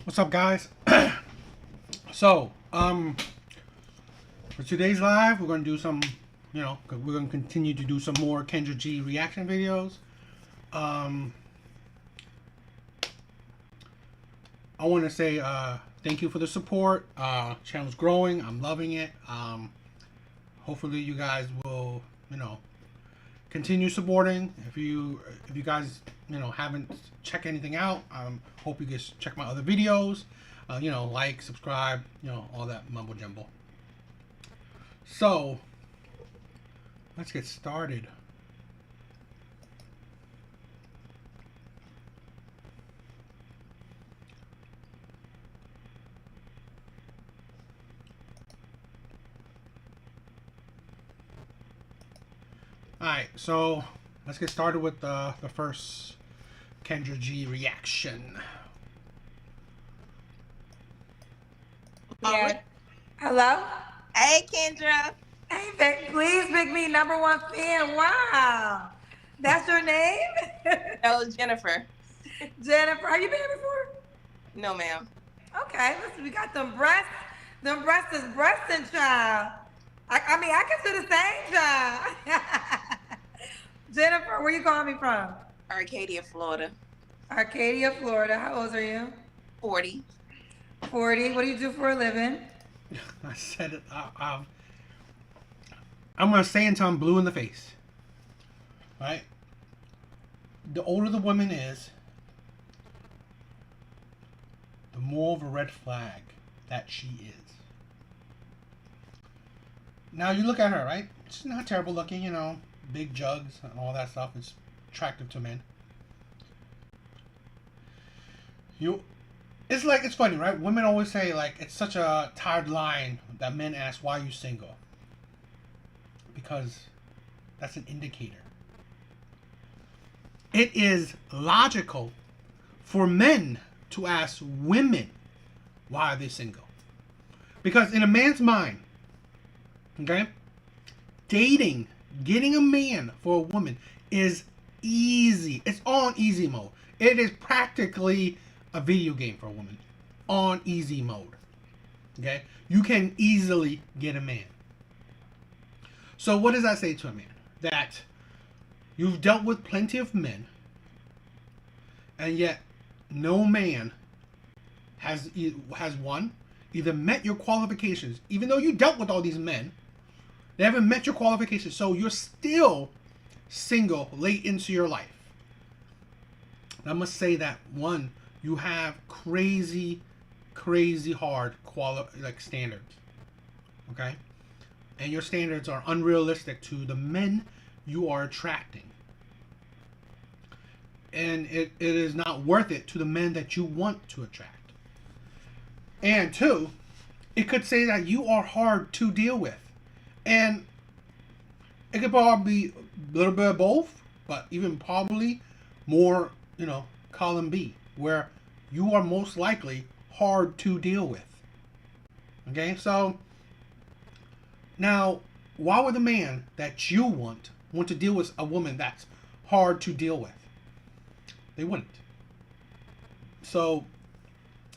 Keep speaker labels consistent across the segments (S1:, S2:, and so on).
S1: What's up, guys? So, for today's live, we're gonna do some, we're gonna continue to do some more Kendra G reaction videos. I want to say thank you for the support. Channel's growing. I'm loving it. Hopefully, you guys will, continue supporting. If you guys, haven't checked anything out, hope you guys check my other videos. Like, subscribe, all that mumbo jumbo. So, let's get started. Alright, so let's get started with the first Kendra G reaction.
S2: Yeah. Hello?
S3: Hey, Kendra.
S2: Hey, please pick me #1 fan. Wow. That's your name?
S3: No, Jennifer.
S2: Jennifer. Have you been here before?
S3: No, ma'am.
S2: Okay, listen, we got them breasts. Them breasts is breasting, child. I mean, I can do the same job. Jennifer, where you calling me from?
S3: Arcadia, Florida.
S2: Arcadia, Florida. How old are you?
S3: 40.
S2: 40. What do you do for a living?
S1: I said it. I'm going to say until I'm blue in the face. Right? The older the woman is, the more of a red flag that she is. Now, you look at her, right? She's not terrible looking, big jugs and all that stuff. It's attractive to men. It's funny, right? Women always say, like, it's such a tired line that men ask, why are you single? Because that's an indicator. It is logical for men to ask women, why are they single? Because in a man's mind, okay, dating, getting a man for a woman is easy. It's on easy mode. It is practically a video game for a woman on easy mode. Okay, you can easily get a man. So what does that say to a man? That you've dealt with plenty of men, and yet no man has one either met your qualifications, even though you dealt with all these men. They haven't met your qualifications, so you're still single late into your life. I must say that, one, you have crazy hard standards, okay? And your standards are unrealistic to the men you are attracting. And it is not worth it to the men that you want to attract. And two, it could say that you are hard to deal with. And it could probably be a little bit of both, but even probably more, column B, where you are most likely hard to deal with. Okay, so now, why would the man that you want to deal with a woman that's hard to deal with? They wouldn't. So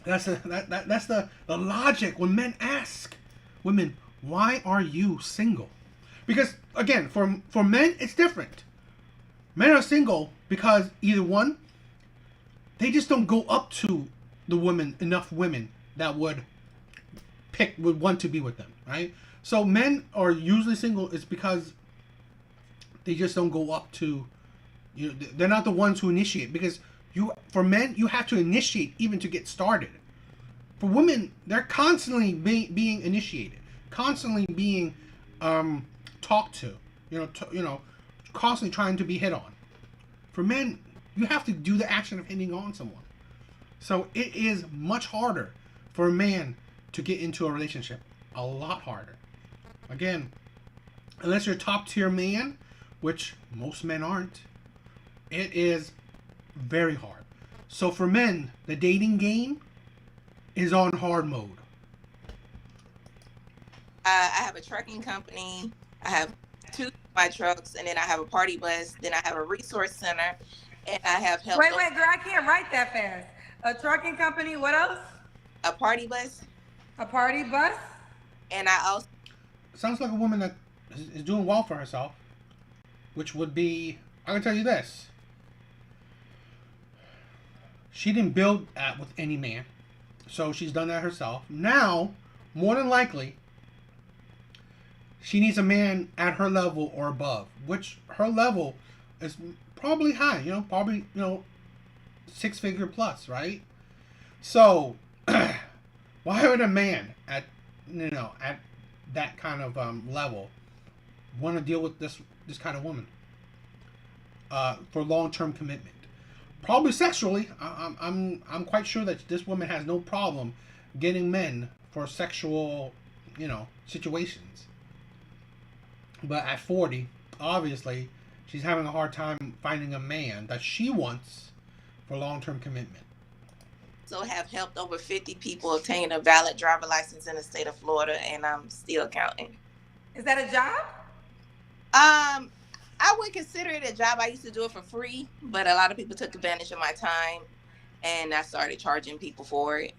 S1: that's the logic when men ask women, why are you single? Because again, for men it's different. Men are single because either one, they just don't go up to the women, enough women that would want to be with them, right? So men are usually single. It's because they just don't go up to, they're not the ones who initiate, because for men you have to initiate even to get started. For women, they're constantly being initiated, constantly being talked to, constantly trying to be hit on. For men, you have to do the action of hitting on someone. So it is much harder for a man to get into a relationship. A lot harder. Again, unless you're a top tier man, which most men aren't, it is very hard. So for men, the dating game is on hard mode.
S3: I have a trucking company. I have 2 of my trucks, and then I have a party bus. Then I have a resource center, and I have helped.
S2: Wait, girl, I can't write that fast. A trucking company. What else?
S3: A party bus.
S2: A party bus.
S3: And I also.
S1: Sounds like a woman that is doing well for herself, which would be, I can tell you this. She didn't build that with any man. So she's done that herself. Now, more than likely, she needs a man at her level or above, which her level is probably high, probably, 6-figure plus, right? So, why would a man at that kind of level want to deal with this kind of woman for long-term commitment? Probably sexually. I'm quite sure that this woman has no problem getting men for sexual, situations. But at 40, obviously, she's having a hard time finding a man that she wants for long-term commitment.
S3: So have helped over 50 people obtain a valid driver license in the state of Florida, and I'm still counting.
S2: Is that a job?
S3: I would consider it a job. I used to do it for free, but a lot of people took advantage of my time, and I started charging people for it.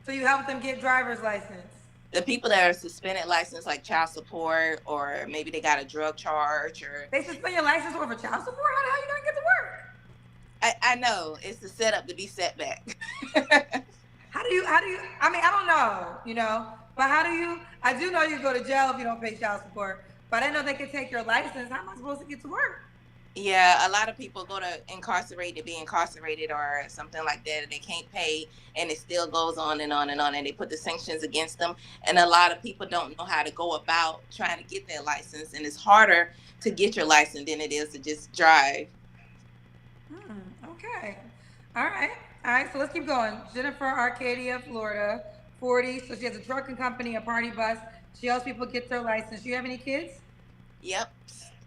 S2: So you help them get driver's license?
S3: The people that are suspended license, like child support, or maybe they got a drug charge, or
S2: they suspend your license over child support. How the hell are you gonna get to work?
S3: I know it's the setup to be set back.
S2: How do you? I mean, I don't know, but how do you? I do know you go to jail if you don't pay child support, but I know they can take your license. How am I supposed to get to work?
S3: Yeah, a lot of people go to incarcerate to be incarcerated or something like that, and they can't pay, and it still goes on and on and on, and they put the sanctions against them. And a lot of people don't know how to go about trying to get their license, and it's harder to get your license than it is to just drive.
S2: Okay. All right. So let's keep going. Jennifer, Arcadia, Florida, 40. So she has a trucking company, a party bus. She helps people get their license. Do you have any kids?
S3: Yep.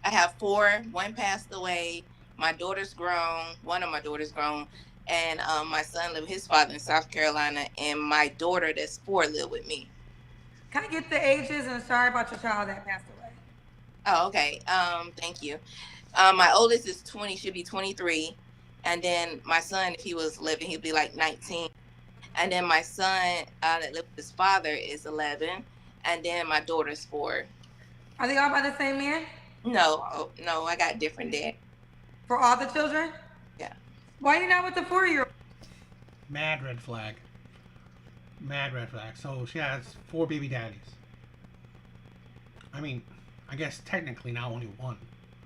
S3: I have 4. 1 passed away. My daughter's grown. One of my daughters grown. And my son lived with his father in South Carolina. And my daughter that's 4 live with me.
S2: Can I get the ages? And sorry about your child that passed away.
S3: Oh, okay. Thank you. My oldest is 20. Should be 23. And then my son, if he was living, he'd be like 19. And then my son that lived with his father is 11. And then my daughter's 4.
S2: Are they all by the same man?
S3: No, I got different dad.
S2: For all the children?
S3: Yeah.
S2: Why are you not with the 4-year-old?
S1: Mad red flag. Mad red flag. So she has 4 baby daddies. I mean, I guess technically now only 1.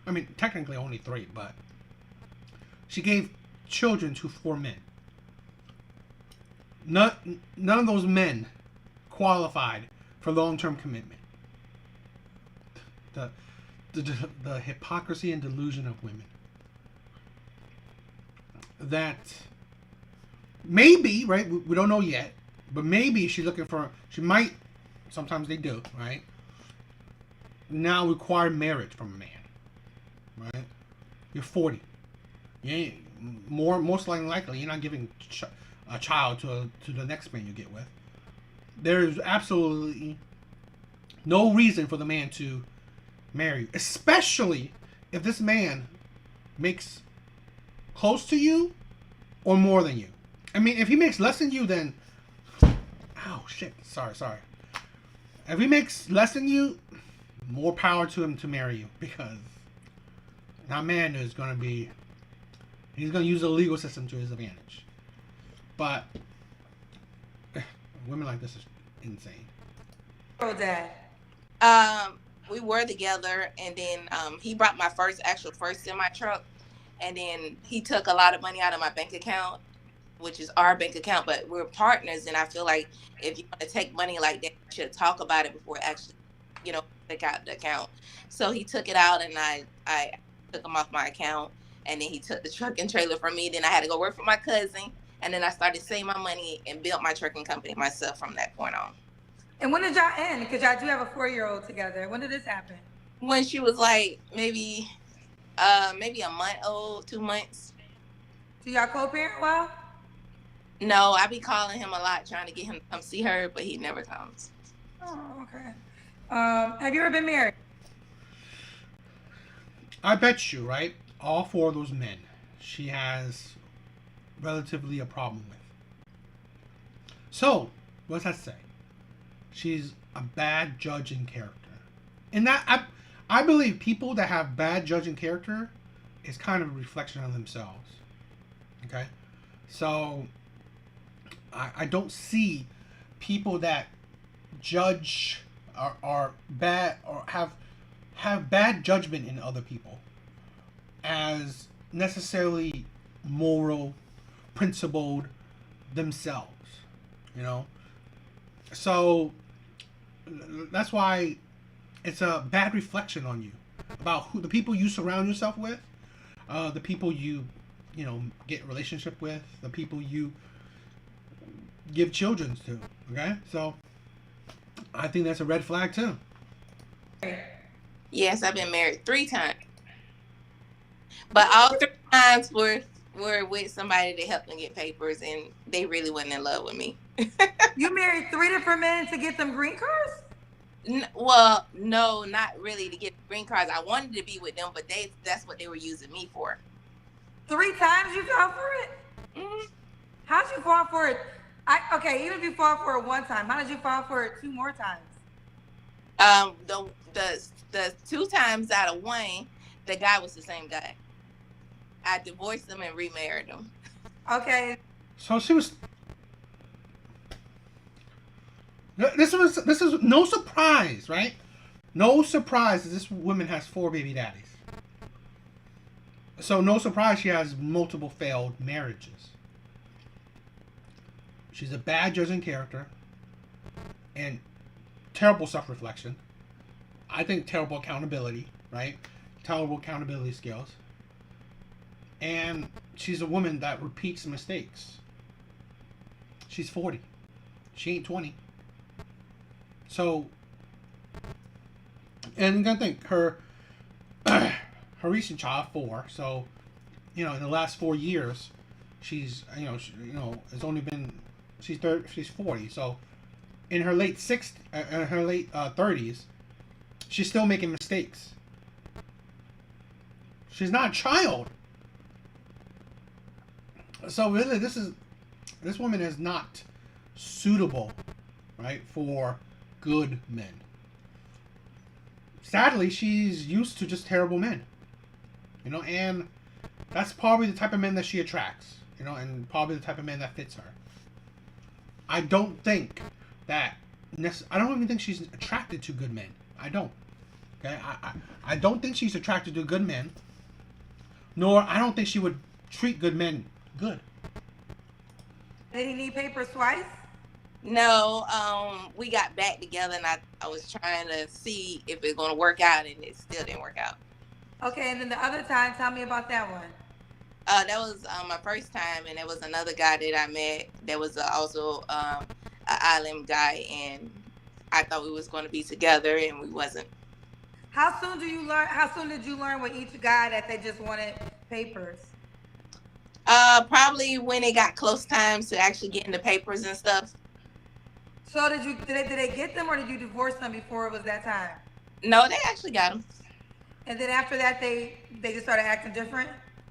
S1: I mean, technically only 3, but she gave children to 4 men. None of those men qualified for long-term commitment. The hypocrisy and delusion of women. That maybe, right, we don't know yet, but maybe she's looking for, she might, sometimes they do, right, now require marriage from a man, right? You're 40. You ain't, most likely, you're not giving a child to the next man you get with. There's absolutely no reason for the man to marry you, especially if this man makes close to you or more than you. I mean, if he makes less than you, then sorry. If he makes less than you, more power to him to marry you, because that man is going to be He's going to use the legal system to his advantage. But women like this is insane.
S2: Oh, Dad.
S3: We were together, and then he brought my first semi truck, and then he took a lot of money out of my bank account, which is our bank account, but we're partners, and I feel like if you want to take money like that, you should talk about it before actually, take out the account. So he took it out, and I took him off my account, and then he took the truck and trailer from me. Then I had to go work for my cousin, and then I started saving my money and built my trucking company myself from that point on.
S2: And when did y'all end? Because y'all do have a 4-year-old together. When did this happen?
S3: When she was like maybe a month old, 2 months.
S2: Do y'all co-parent well?
S3: No, I be calling him a lot, trying to get him to come see her, but he never comes.
S2: Oh, okay. Have you ever been married?
S1: I bet you, right? All 4 of those men, she has relatively a problem with. So, what does that say? She's a bad judge in character. And that, I believe people that have bad judge in character is kind of a reflection on themselves. Okay? So, I don't see people that judge are bad or have bad judgment in other people as necessarily moral, principled themselves. So that's why it's a bad reflection on you about the people you surround yourself with, the people you get a relationship with, the people you give children to. Okay, so I think that's a red flag too.
S3: Yes, I've been married 3 times, but all 3 times were with somebody that helped me get papers, and they really wasn't in love with me.
S2: You married 3 different men to get them green cards?
S3: Well, no, not really to get green cards. I wanted to be with them, but that's what they were using me for. 3
S2: times you fell for it?
S3: Mm-hmm.
S2: How'd you fall for it? Okay, even if you fall for it 1 time, how did you fall for it 2 more times?
S3: The 2 times out of 1, the guy was the same guy. I divorced him and remarried him.
S2: Okay.
S1: So she was. This is no surprise, right? No surprise that this woman has 4 baby daddies. So no surprise she has multiple failed marriages. She's a bad judge in character and terrible self-reflection. I think terrible accountability, right? Terrible accountability skills. And she's a woman that repeats mistakes. She's 40. She ain't 20. So, and you gotta think, her recent child, 4. So, in the last 4 years, she's, it's only been, she's 40. So, in her late 30s, she's still making mistakes. She's not a child. So really, this woman is not suitable, right, for good men. Sadly, she's used to just terrible men, and that's probably the type of men that she attracts, and probably the type of man that fits her. I don't think that. I don't even think she's attracted to good men. I don't. Okay, I don't think she's attracted to good men. Nor I don't think she would treat good men good.
S2: Did he need papers twice?
S3: No, we got back together, and I was trying to see if it's going to work out, and it still didn't work out.
S2: Okay, and then the other time, tell me about that one.
S3: That was my first time, and there was another guy that I met that was also an island guy, and I thought we was going to be together, and we wasn't.
S2: How soon did you learn with each guy that they just wanted papers?
S3: Probably when it got close times to actually getting the papers and stuff.
S2: So did they get them, or did you divorce them before it was that time?
S3: No, they actually got them.
S2: And then after that, they just started acting different?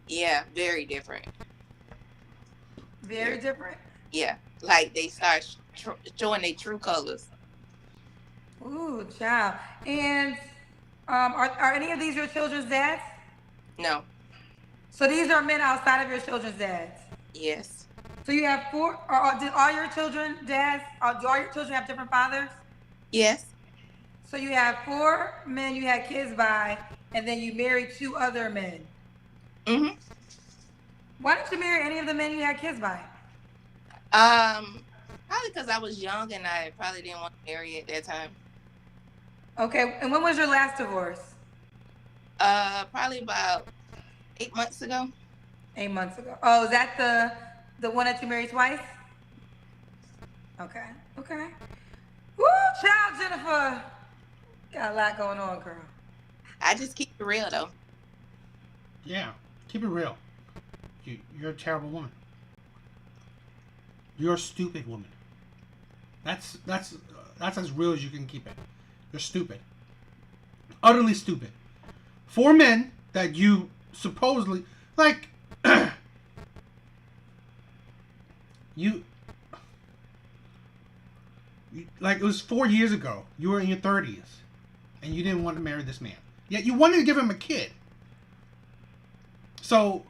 S3: Yeah, very different.
S2: Very different?
S3: Yeah, like they start showing their true colors.
S2: Ooh, child. And are any of these your children's dads?
S3: No.
S2: So these are men outside of your children's dads.
S3: Yes.
S2: So you have four. Or did all your children dads? Do all your children have different fathers?
S3: Yes.
S2: So you have four men you had kids by, and then you married two other men.
S3: Mhm.
S2: Why didn't you marry any of the men you had kids by?
S3: Probably because I was young and I probably didn't want to marry at that time.
S2: Okay, and when was your last divorce?
S3: Probably about 8 months ago.
S2: 8 months ago. Oh, is that the one that you married twice? Okay, okay. Woo, child Jennifer, got a lot going on, girl.
S3: I just keep it real though.
S1: Yeah, keep it real. You're a terrible woman. You're a stupid woman. That's as real as you can keep it. You're stupid. Utterly stupid. Four men that you supposedly like. you like it was 4 years ago. You were in your 30s, and you didn't want to marry this man. Yet you wanted to give him a kid. So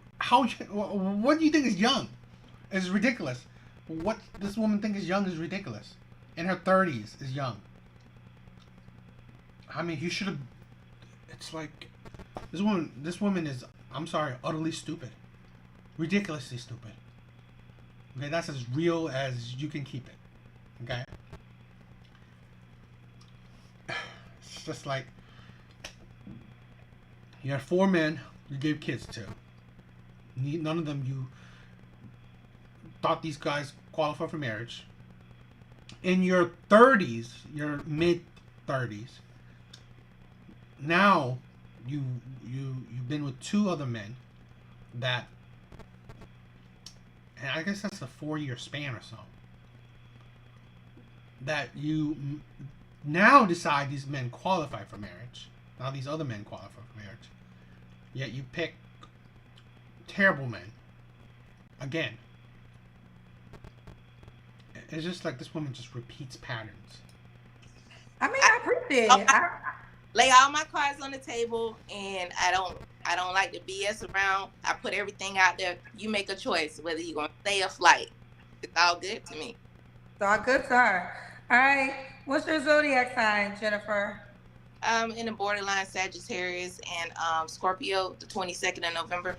S1: what do you think is young? It's ridiculous. What this woman thinks is young is ridiculous. In her 30s is young. I mean, you should have. It's like this woman is. I'm sorry, utterly stupid, ridiculously stupid. Okay, that's as real as you can keep it. Okay. It's just like you had four men you gave kids to. None of them you thought these guys qualify for marriage. In your 30s, your mid 30s, now you've been with two other men that, and I guess that's a 4-year span or so, that you now decide these men qualify for marriage. Now these other men qualify for marriage. Yet you pick terrible men again. It's just like this woman just repeats patterns.
S2: I mean, I appreciate it.
S3: Lay all my cards on the table, and I don't like to BS around. I put everything out there. You make a choice whether you're gonna stay or flight. It's all good to me.
S2: It's all good to her. All right, what's your zodiac sign, Jennifer?
S3: In the borderline Sagittarius and Scorpio, the 22nd of November.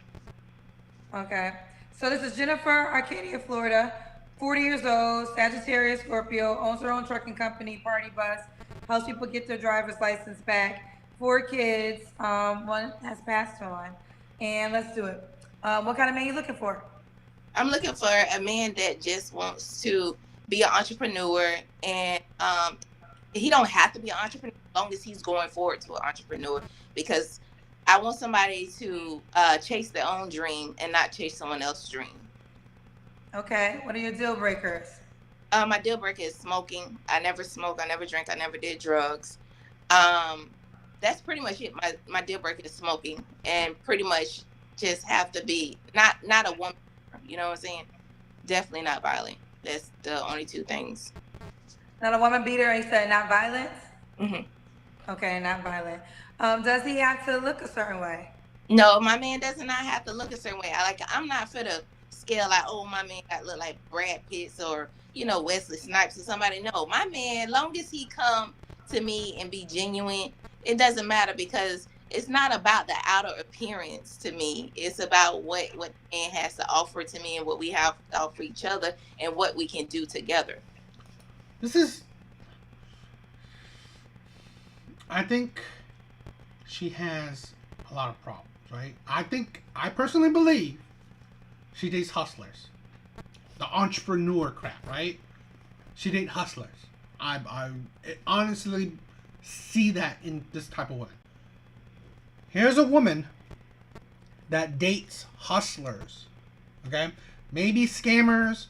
S2: Okay, so this is Jennifer, Arcadia, Florida. 40 years old, Sagittarius, Scorpio, owns her own trucking company, Party Bus, helps people get their driver's license back. 4 kids, one has passed on. And let's do it. What kind of man you looking for?
S3: I'm looking for a man that just wants to be an entrepreneur, and he don't have to be an entrepreneur as long as he's going forward to an entrepreneur, because I want somebody to chase their own dream and not chase someone else's dream.
S2: Okay, what are your deal breakers?
S3: My deal breaker is smoking. I never smoke. I never drink. I never did drugs. That's pretty much it. My deal breaker is smoking, and pretty much just have to be not a woman. You know what I'm saying? Definitely not violent. That's the only two things.
S2: Not a woman beater, you said not violent?
S3: Hmm.
S2: Okay, not violent. Does he have to look a certain way?
S3: No, my man does not have to look a certain way. I'm not for the scale like, oh, my man got look like Brad Pitt or Wesley Snipes or somebody. No, my man, long as he come to me and be genuine, it doesn't matter, because it's not about the outer appearance to me. It's about what the man has to offer to me and what we have to offer each other and what we can do together.
S1: I think she has a lot of problems, right? I personally believe she dates hustlers. The entrepreneur crap, right? She dates hustlers. I honestly see that in this type of woman. Here's a woman that dates hustlers, okay? Maybe scammers,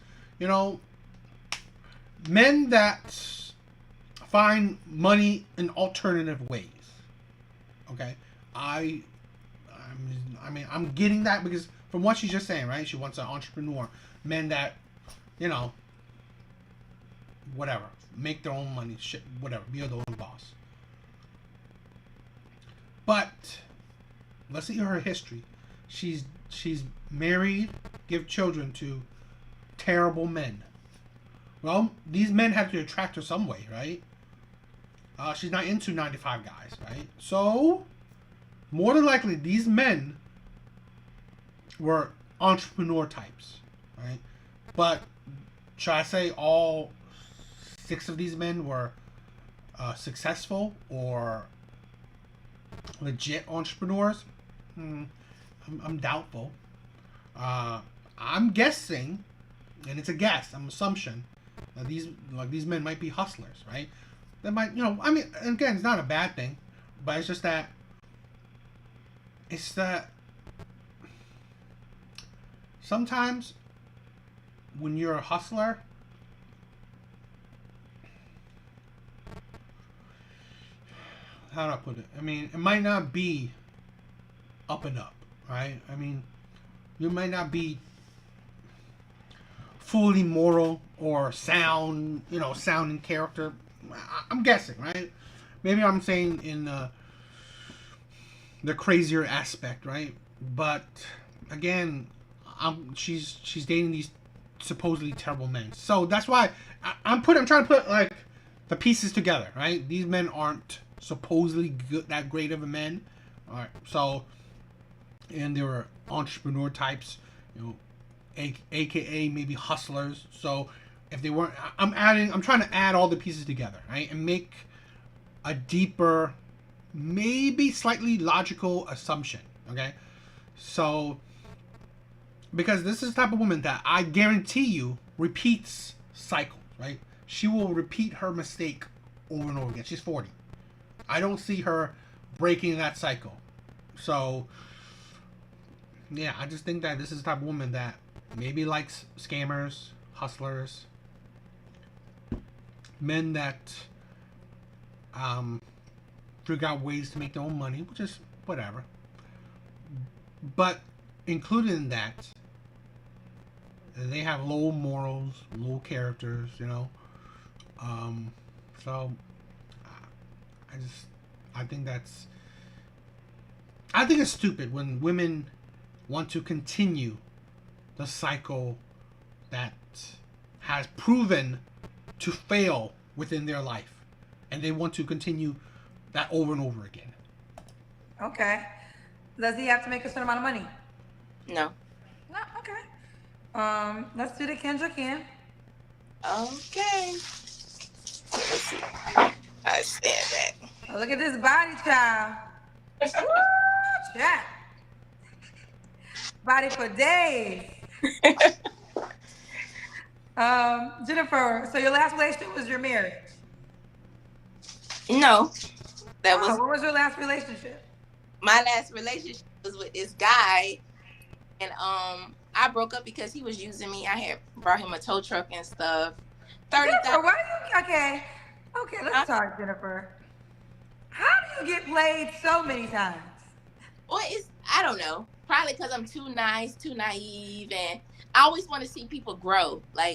S1: men that find money in alternative ways, okay? I'm getting that because from what she's just saying, right? She wants an entrepreneur, men that, whatever, make their own money, shit, whatever, be their own boss. But let's see her history. She's she's married, give children to terrible men. Well, these men have to attract her some way, right? She's not into 95 guys, right? So, more than likely, these men were entrepreneur types, right? But should I say all 6 of these men were successful or legit entrepreneurs? I'm doubtful. I'm guessing, and it's a guess, I'm assumption, that these men might be hustlers, right? They might, I mean, again, it's not a bad thing, but it's just that sometimes when you're a hustler, how do I put it? I mean, it might not be up and up, right? I mean, you might not be fully moral or sound, sound in character. I'm guessing, right? Maybe I'm saying in the crazier aspect, right? But again, she's dating these supposedly terrible men. So that's why I'm trying to put like the pieces together, right? These men aren't supposedly that great of a men. All right, so and they were entrepreneur types, AKA maybe hustlers. So if they weren't, I'm trying to add all the pieces together, right, and make a deeper, maybe slightly logical assumption. Okay, so because this is the type of woman that I guarantee you repeats cycles, right? She will repeat her mistake over and over again. She's 40. I don't see her breaking that cycle. So, yeah, I just think that this is the type of woman that maybe likes scammers, hustlers, men that figure out ways to make their own money, which is whatever. But included in that, they have low morals, low characters, So I think it's stupid when women want to continue the cycle that has proven to fail within their life, and they want to continue that over and over again.
S2: Okay. Does he have to make a certain amount of money?
S3: No.
S2: No. Okay. Let's do the Kendra Ken.
S3: Okay. Let's see. I stand that.
S2: Oh, look at this body, child. Woo, child. Body for days. Jennifer, so your last relationship was your marriage?
S3: No.
S2: What was your last relationship?
S3: My last relationship was with this guy, and I broke up because he was using me. I had brought him a tow truck and stuff.
S2: Okay, let's talk, Jennifer. How do you get played so many times?
S3: Well, I don't know. Probably because I'm too nice, too naive, and I always want to see people grow. So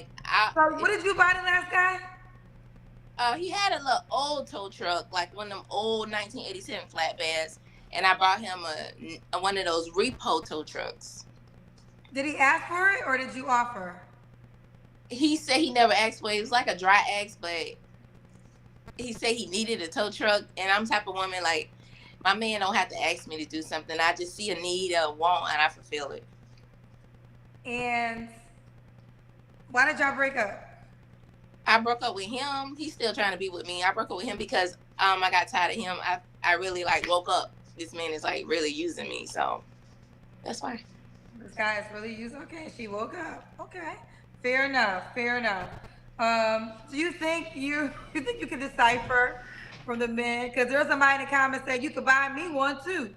S2: what did you buy the last guy?
S3: He had a little old tow truck, like one of them old 1987 flatbeds, and I bought him one of those repo tow trucks.
S2: Did he ask for it, or did you offer?
S3: He said he never asked for it. It was like a dry ask, but he said he needed a tow truck, and I'm the type of woman, like, my man don't have to ask me to do something. I just see a need, a want, and I fulfill it.
S2: And why did y'all break up?
S3: I broke up with him. He's still trying to be with me. I broke up with him because I got tired of him. I really woke up. This man is really using me, so that's why.
S2: This guy is really using. Okay, she woke up. Okay, fair enough. Do you think you can decipher from the men? Because there's somebody in the comments saying you could buy me one too.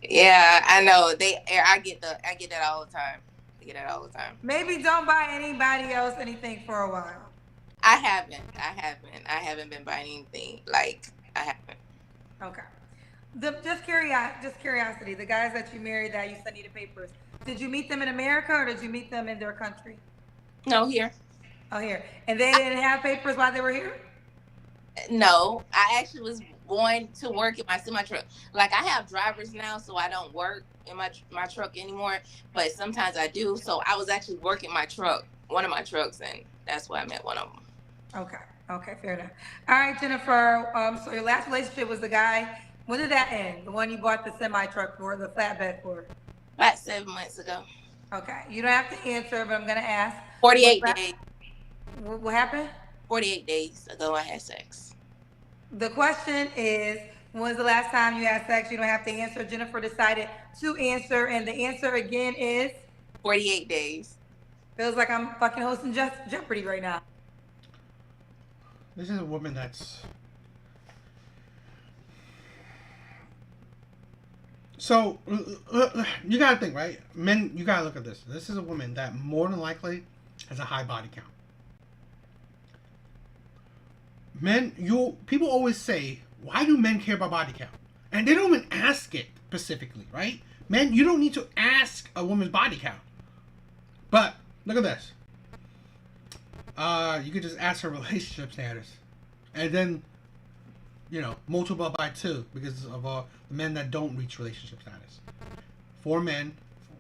S3: Yeah, I know. I get that all the time.
S2: Maybe don't buy anybody else anything for a while.
S3: I haven't been buying anything. I haven't.
S2: Okay. Just curiosity. The guys that you married that you said needed papers. Did you meet them in America or did you meet them in their country?
S3: No, here.
S2: Oh, here. And they didn't have papers while they were here?
S3: No, I actually was going to work in my semi truck. I have drivers now, so I don't work, my truck anymore, but sometimes I do. So I was actually working my truck, one of my trucks, and that's why I met one of them.
S2: Okay. Okay, fair enough. All right, Jennifer. So your last relationship was the guy. When did that end? The one you bought the semi truck for, the flatbed for?
S3: About 7 months ago.
S2: Okay. You don't have to answer, but I'm gonna ask. What,
S3: 48 days.
S2: what happened?
S3: 48 days ago, I had sex.
S2: The question is, when was the last time you had sex? You don't have to answer. Jennifer decided to answer, and the answer again is
S3: 48 days.
S2: feels like I'm fucking hosting Jeopardy right now.
S1: This is a woman that's... So, you gotta think, right? Men, you gotta look at this. This is a woman that more than likely has a high body count. Men, people always say, why do men care about body count? And they don't even ask it specifically, right? Men, you don't need to ask a woman's body count. But, look at this. You could just ask her relationship status. And then, multiply by 2 because of the men that don't reach relationship status. 4 men,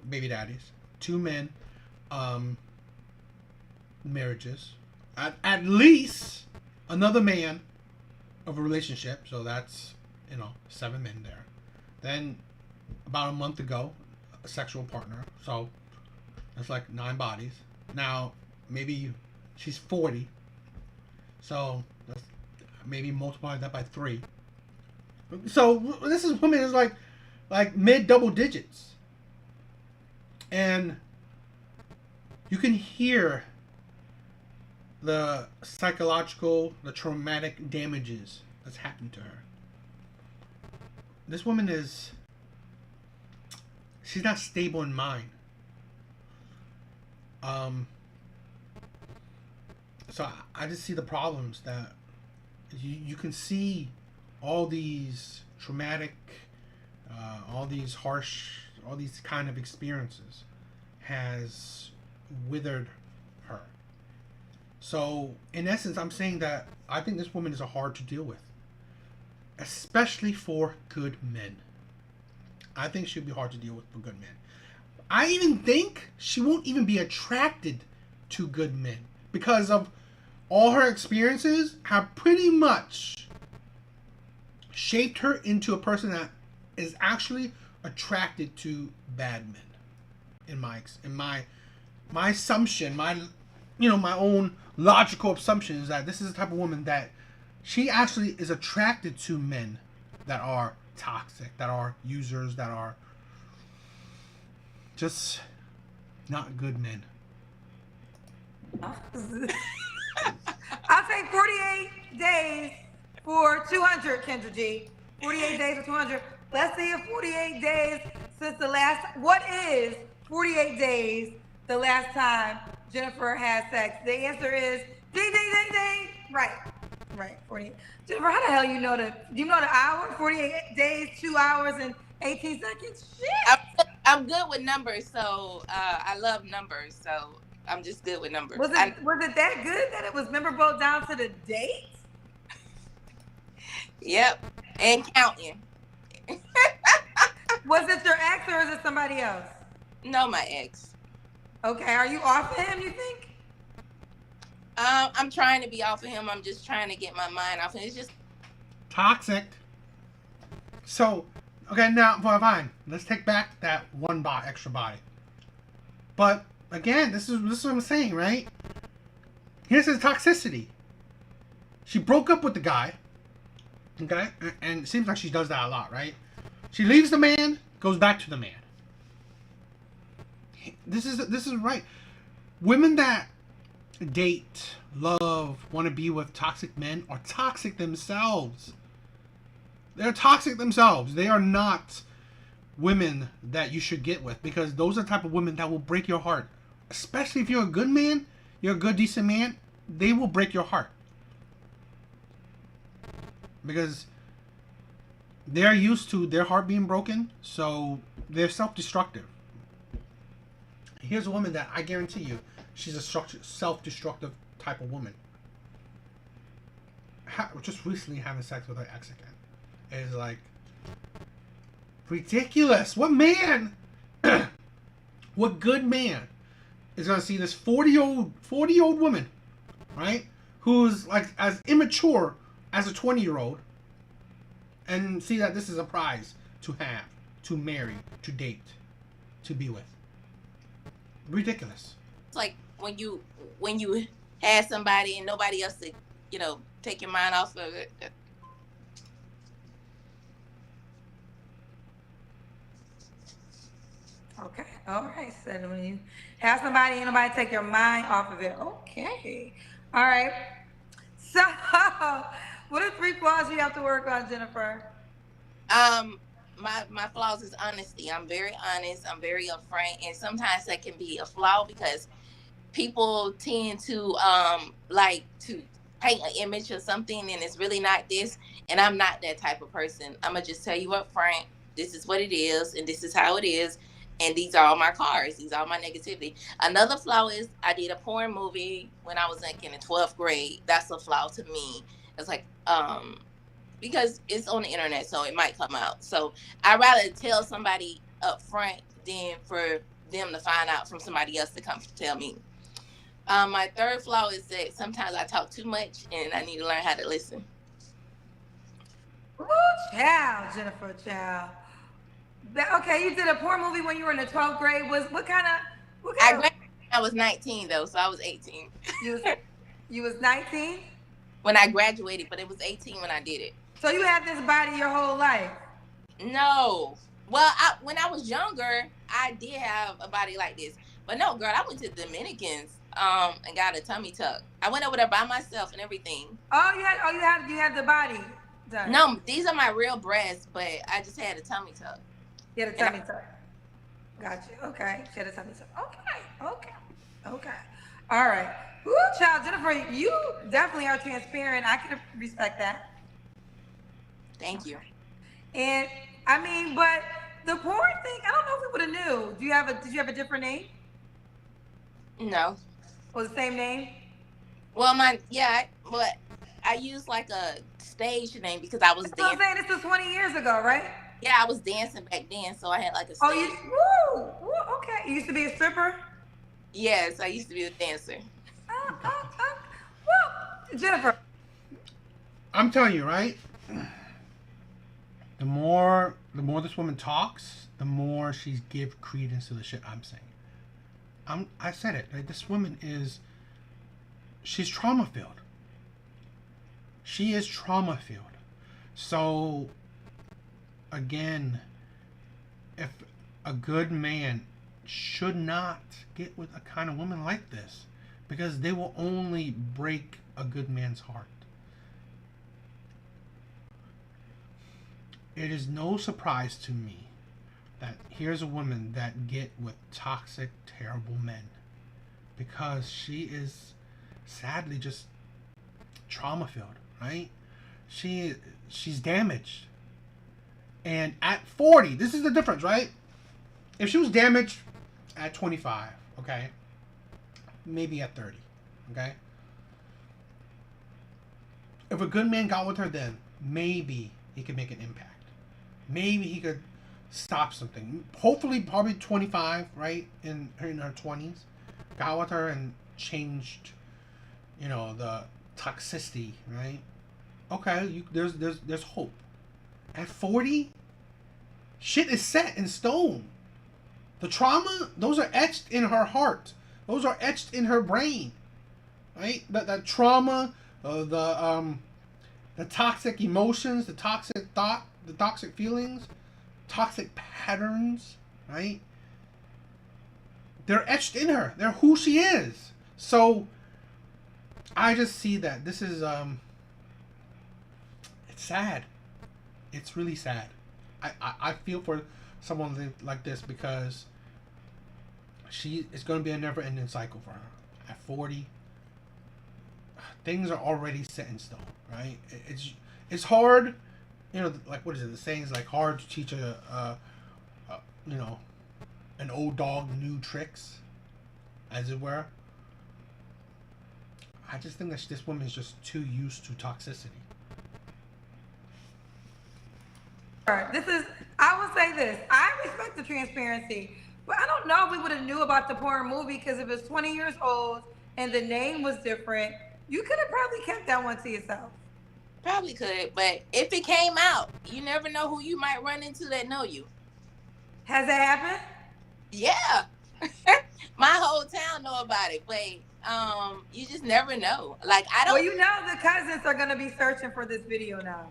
S1: baby daddies. 2 men, marriages. At least another man of a relationship. So that's, 7 men there. Then, about a month ago, a sexual partner. So that's like 9 bodies. Now, maybe she's 40. So that's maybe multiply that by 3. So this woman is like mid double digits. And you can hear the psychological, the traumatic damages that's happened to her. This woman she's not stable in mind. So I just see the problems that you can see all these traumatic, all these harsh, all these kind of experiences has withered her. So in essence, I'm saying that I think this woman is hard to deal with, especially for good men. I think she'll be hard to deal with for good men. I even think she won't even be attracted to good men because of all her experiences have pretty much shaped her into a person that is actually attracted to bad men. In my assumption, my own logical assumption is that this is the type of woman that she actually is attracted to men that are toxic, that are users, that are just not good men.
S2: I'll take 48 days for 200, Kendra G. 48 days for 200. Let's see if 48 days since the last... What is 48 days the last time Jennifer had sex? The answer is ding, ding, ding, ding. Right, 48. Jennifer, how the hell do you know the hour? 48 days, 2 hours, and 18 seconds? Shit!
S3: I'm good with numbers, so I love numbers, so I'm just good with numbers.
S2: Was it that good that it was memorable down to the date?
S3: Yep, and counting.
S2: Was it your ex or is it somebody else?
S3: No, my ex.
S2: Okay, are you off of him, you think?
S3: I'm trying to be off of him. I'm just trying to get my mind off him. It's just
S1: toxic. So, okay, now fine. Let's take back that one extra body. But again, this is what I'm saying, right? Here's his toxicity. She broke up with the guy. Okay? And it seems like she does that a lot, right? She leaves the man, goes back to the man. This is right. Women that date, love, want to be with toxic men are toxic themselves. They're toxic themselves. They are not women that you should get with, because those are the type of women that will break your heart. Especially if you're a good man, you're a good, decent man, they will break your heart. Because they're used to their heart being broken, so they're self-destructive. Here's a woman that I guarantee you, she's a self-destructive type of woman. Just recently having sex with her ex again. It's like, Ridiculous. What man? What good man is gonna see this 40-year-old woman, right? Who's like as immature as a 20-year-old, and see that this is a prize to have, to marry, to date, to be with. Ridiculous.
S3: It's like when you had somebody and nobody else to, take your mind off of it.
S2: Okay. All right. So when you have somebody and nobody take your mind off of it. Okay. All right. So, what are 3 flaws you have to work on, Jennifer?
S3: My flaws is honesty. I'm very honest. I'm very upfront, and sometimes that can be a flaw because people tend to like to paint an image of something, and it's really not this. And I'm not that type of person. I'm gonna just tell you up front, this is what it is, and this is how it is, and these are all my cards. These are all my negativity. Another flaw is I did a porn movie when I was like in the 12th grade. That's a flaw to me. It's like because it's on the internet, so it might come out. So I'd rather tell somebody up front than for them to find out from somebody else to come tell me. My third flaw is that sometimes I talk too much and I need to learn how to listen.
S2: Ooh, child, Jennifer, child. Okay, you did a porn movie when you were in the 12th grade. What kind of?
S3: I was 19 though, so I was 18.
S2: You was 19?
S3: When I graduated, but it was 18 when I did it.
S2: So you had this body your whole life?
S3: No. Well, when I was younger, I did have a body like this. But no, girl, I went to the Dominicans and got a tummy tuck. I went over there by myself and everything.
S2: You had the body done.
S3: No, these are my real breasts, but I just had a tummy tuck.
S2: You had a tummy tuck. Gotcha. Okay. She had a tummy tuck. Okay. All right. Ooh, child, Jennifer, you definitely are transparent. I can respect that.
S3: Thank you.
S2: And I mean, but the porn thing, I don't know if we would have knew. Did you have a different name?
S3: No.
S2: Or the same name?
S3: Well, but I used like a stage name because I was dancing.
S2: I'm saying this was 20 years ago, right?
S3: Yeah, I was dancing back then, so I had like a stage.
S2: Okay. You used to be a stripper?
S3: Yes, I used to be a dancer.
S2: Well, Jennifer.
S1: I'm telling you, right? The more this woman talks, the more she's give credence to the shit I'm saying. I said it. Right? This woman she's trauma filled. She is trauma filled. So again, if a good man should not get with a kind of woman like this, because they will only break a good man's heart. It is no surprise to me that here's a woman that get with toxic, terrible men, because she is sadly just trauma filled, right? She's damaged. And at 40, this is the difference, right? If she was damaged at 25, okay? Maybe at 30, okay? If a good man got with her then, maybe he could make an impact. Maybe he could stop something. Hopefully, probably 25, right? In her 20s. Got with her and changed, the toxicity, right? Okay, there's hope. At 40, shit is set in stone. The trauma, those are etched in her heart. Those are etched in her brain, right? That trauma, the toxic emotions, the toxic thought, the toxic feelings, toxic patterns, right? They're etched in her. They're who she is. So I just see that this is it's sad. It's really sad. I feel for someone like this because it's going to be a never-ending cycle for her. At 40, things are already set in stone, right? It's hard, like what is it? The saying is like hard to teach an old dog new tricks, as it were. I just think that this woman is just too used to toxicity.
S2: I would say this. I respect the transparency, but I don't know if we would have knew about the porn movie because if it's 20 years old and the name was different, you could have probably kept that one to yourself.
S3: Probably could, but if it came out, you never know who you might run into that know you.
S2: Has that happened?
S3: Yeah. My whole town know about it, but you just never know. Like I don't.
S2: Well, you know the cousins are gonna be searching for this video now.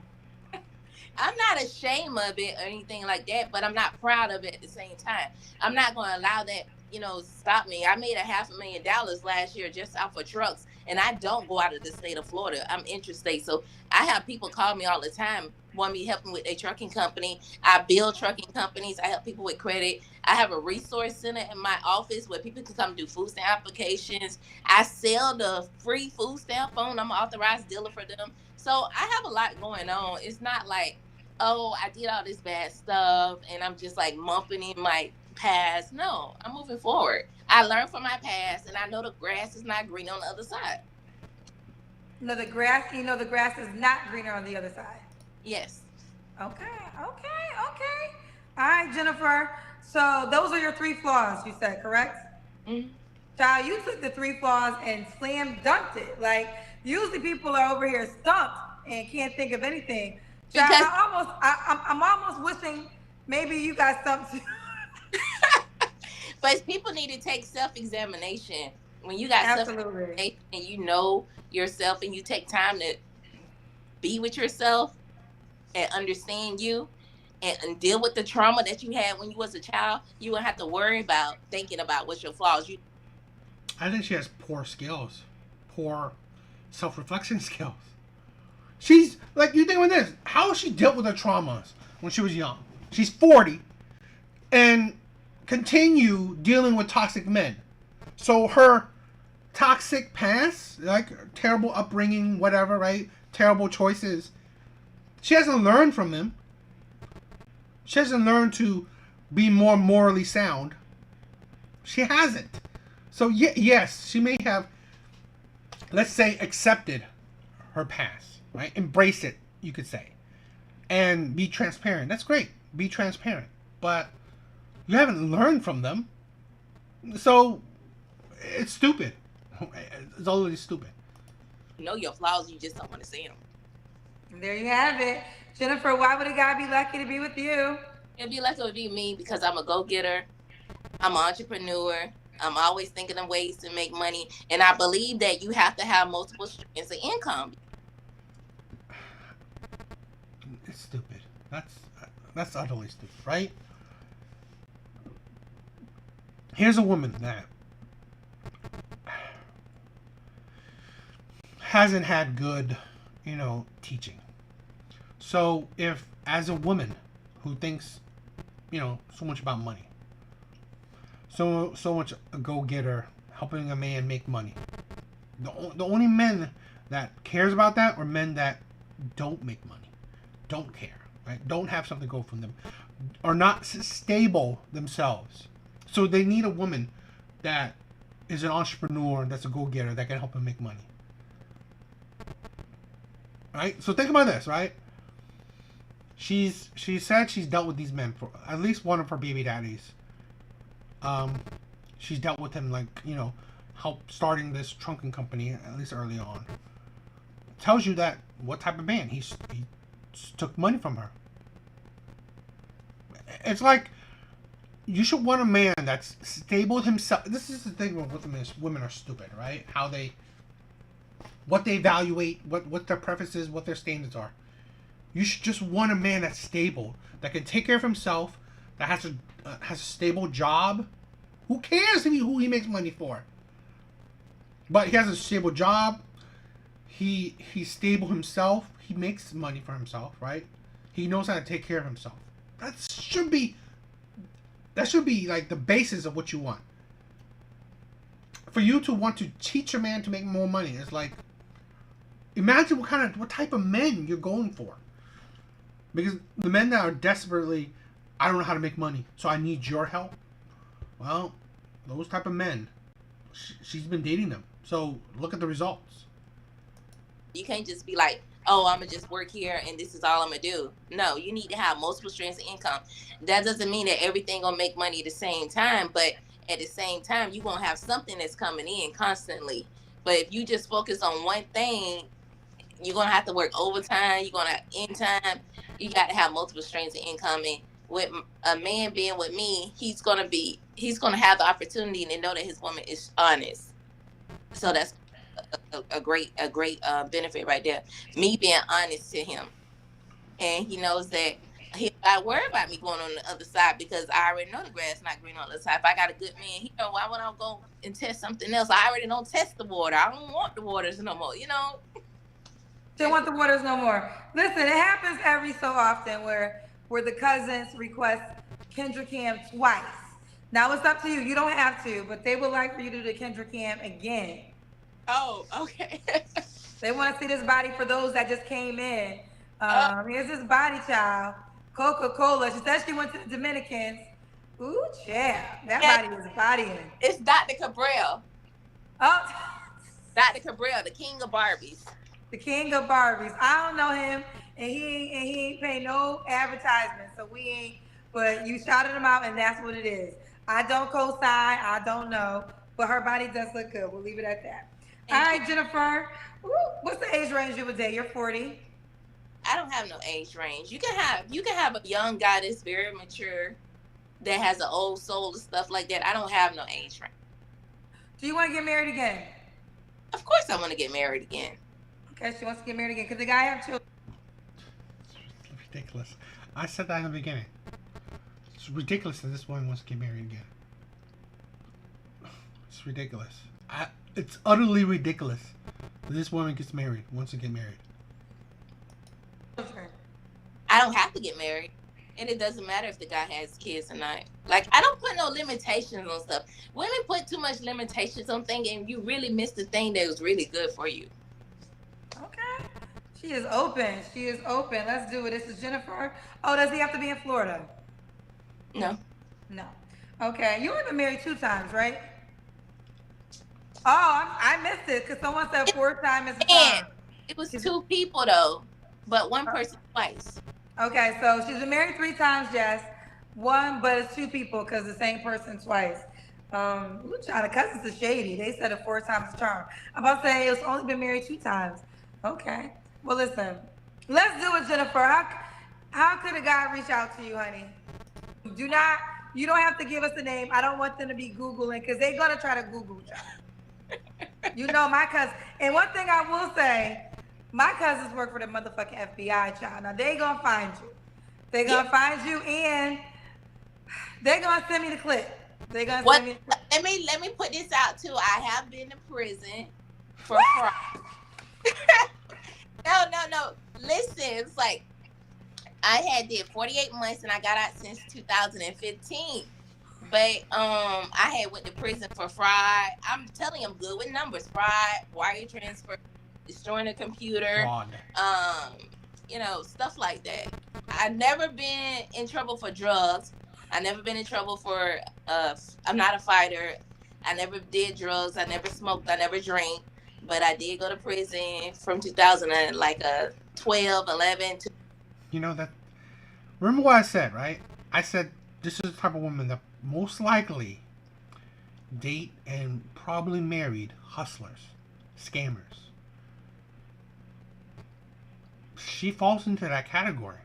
S3: I'm not ashamed of it or anything like that, but I'm not proud of it at the same time. I'm not going to allow that, stop me. I made $500,000 last year just off of trucks, and I don't go out of the state of Florida. I'm interstate, so I have people call me all the time, want me helping with a trucking company. I build trucking companies. I help people with credit. I have a resource center in my office where people can come do food stamp applications. I sell the free food stamp phone. I'm an authorized dealer for them. So I have a lot going on. It's not like, oh, I did all this bad stuff and I'm just like mumping in my past. No, I'm moving forward. I learned from my past and I know the grass is not green on the other side.
S2: No, the grass is not greener on the other side.
S3: Yes.
S2: Okay. All right, Jennifer. So those are your 3 flaws, you said, correct?
S3: Mm-hmm.
S2: Child, you took the 3 flaws and slam dunked it. Like, usually people are over here stumped and can't think of anything. Child,
S3: Because
S2: I'm almost wishing maybe you got something.
S3: but people need to take self-examination. When you got self-examination and you know yourself and you take time to be with yourself and understand you and deal with the trauma that you had when you was a child, you won't have to worry about thinking about what's your flaws.
S1: I think she has poor skills, poor self-reflection skills. She's like, you think with this, how has she dealt with her traumas when she was young? She's 40 and continue dealing with toxic men. So her toxic past, like terrible upbringing, whatever, right? Terrible choices. She hasn't learned from them. She hasn't learned to be more morally sound. She hasn't. So yes, she may have, let's say, accepted her past. Right? Embrace it, you could say. And be transparent. That's great. Be transparent. But you haven't learned from them. So it's stupid. It's already stupid.
S3: You know your flaws, you just don't want to see them.
S2: There you have it. Jennifer, why would a guy be lucky to be with you?
S3: It'd be lucky to be me because I'm a go-getter. I'm an entrepreneur. I'm always thinking of ways to make money. And I believe that you have to have multiple streams of income.
S1: It's stupid. That's utterly stupid, right? Here's a woman that hasn't had good, teaching. So if, as a woman who thinks, so much about money, so much a go-getter, helping a man make money, the only men that cares about that are men that don't make money. Don't care, right? Don't have something go from them, are not stable themselves. So they need a woman that is an entrepreneur, that's a go-getter, that can help them make money. Right? So think about this, right? She said she's dealt with these men for at least one of her baby daddies. She's dealt with him, like, help starting this trunking company, at least early on. Tells you that what type of man he took money from her. It's like, you should want a man that's stable himself. This is the thing with women are stupid, right? What they evaluate, what their preferences, what their standards are. You should just want a man that's stable, that can take care of himself, that has a stable job. Who cares who he makes money for? But he has a stable job. He's stable himself. He makes money for himself, right? He knows how to take care of himself. That should be like the basis of what you want. For you to want to teach a man to make more money, it's like, imagine what type of men you're going for. Because the men that are desperately, I don't know how to make money, so I need your help. Well, those type of men, she's been dating them. So look at the results.
S3: You can't just be like, oh, I'm gonna just work here and this is all I'm gonna do. No, you need to have multiple streams of income. That doesn't mean that everything gonna make money at the same time, but at the same time, you're gonna have something that's coming in constantly. But if you just focus on one thing, you're gonna have to work overtime. You're gonna end time. You got to have multiple streams of income. And with a man being with me, he's gonna have the opportunity to know that his woman is honest. So that's a great benefit right there. Me being honest to him, and he knows that he not worry about me going on the other side because I already know the grass not green on the other side. If I got a good man, he know why would I go and test something else? I already don't test the water. I don't want the waters no more. You know.
S2: Don't want the waters no more. Listen, it happens every so often where the cousins request Kendra Cam twice. Now it's up to you. You don't have to, but they would like for you to do the Kendra Cam again.
S3: Oh, okay.
S2: They want to see this body for those that just came in. Here's this body, child. Coca-Cola. She said she went to the Dominicans. Ooh, yeah. That body is bodying.
S3: It's Dr. Cabral.
S2: Oh.
S3: Dr. Cabral, the king of Barbies.
S2: The king of Barbies. I don't know him, and he ain't pay no advertisement, so we ain't. But you shouted him out, and that's what it is. I don't co-sign. I don't know, but her body does look good. We'll leave it at that. All right, Jennifer. What's the age range you would date? You're 40.
S3: I don't have no age range. You can have a young guy that's very mature, that has an old soul and stuff like that. I don't have no age range.
S2: Do you want to get married again?
S3: Of course, I want to get married again.
S2: Okay, she wants to get married again because the guy have children.
S1: It's ridiculous. I said that in the beginning. It's ridiculous that this woman wants to get married again. It's ridiculous. It's utterly ridiculous that this woman wants to get married.
S3: I don't have to get married. And it doesn't matter if the guy has kids or not. Like, I don't put no limitations on stuff. Women put too much limitations on things and you really miss the thing that was really good for you.
S2: Okay. She is open. She is open. Let's do it. This is Jennifer. Oh, does he have to be in Florida?
S3: No.
S2: No. Okay. You only been married 2 times, right? Oh, I missed it because someone said 4 times is a time.
S3: It was 2 people though, but one person twice.
S2: Okay, so she's been married 3 times, Jess. 1, but it's 2 people because the same person twice. The cousins are shady. They said a 4 times charm. I'm about to say it's only been married 2 times. Okay. Well, listen. Let's do it, Jennifer. How could a guy reach out to you, honey? You don't have to give us a name. I don't want them to be Googling because they're going to try to Google you. You know, my cousin. And one thing I will say, my cousins work for the motherfucking FBI, child. Now, they going to find you. They're going to find you, and they're going to send me the clip. They're going to send me the clip.
S3: Let me put this out, too. I have been in prison for fraud. No. Listen, it's like, I did 48 months, and I got out since 2015. But I had went to prison for fraud. I'm telling you, I'm good with numbers. Fraud, wire transfer, destroying a computer,
S1: Fraud.
S3: Stuff like that. I've never been in trouble for drugs. I never been in trouble for I'm not a fighter. I never did drugs. I never smoked. I never drank. But I did go to prison from 2012, 11 to.
S1: You know that. Remember what I said, right? I said this is the type of woman that most likely date and probably married hustlers, scammers. She falls into that category.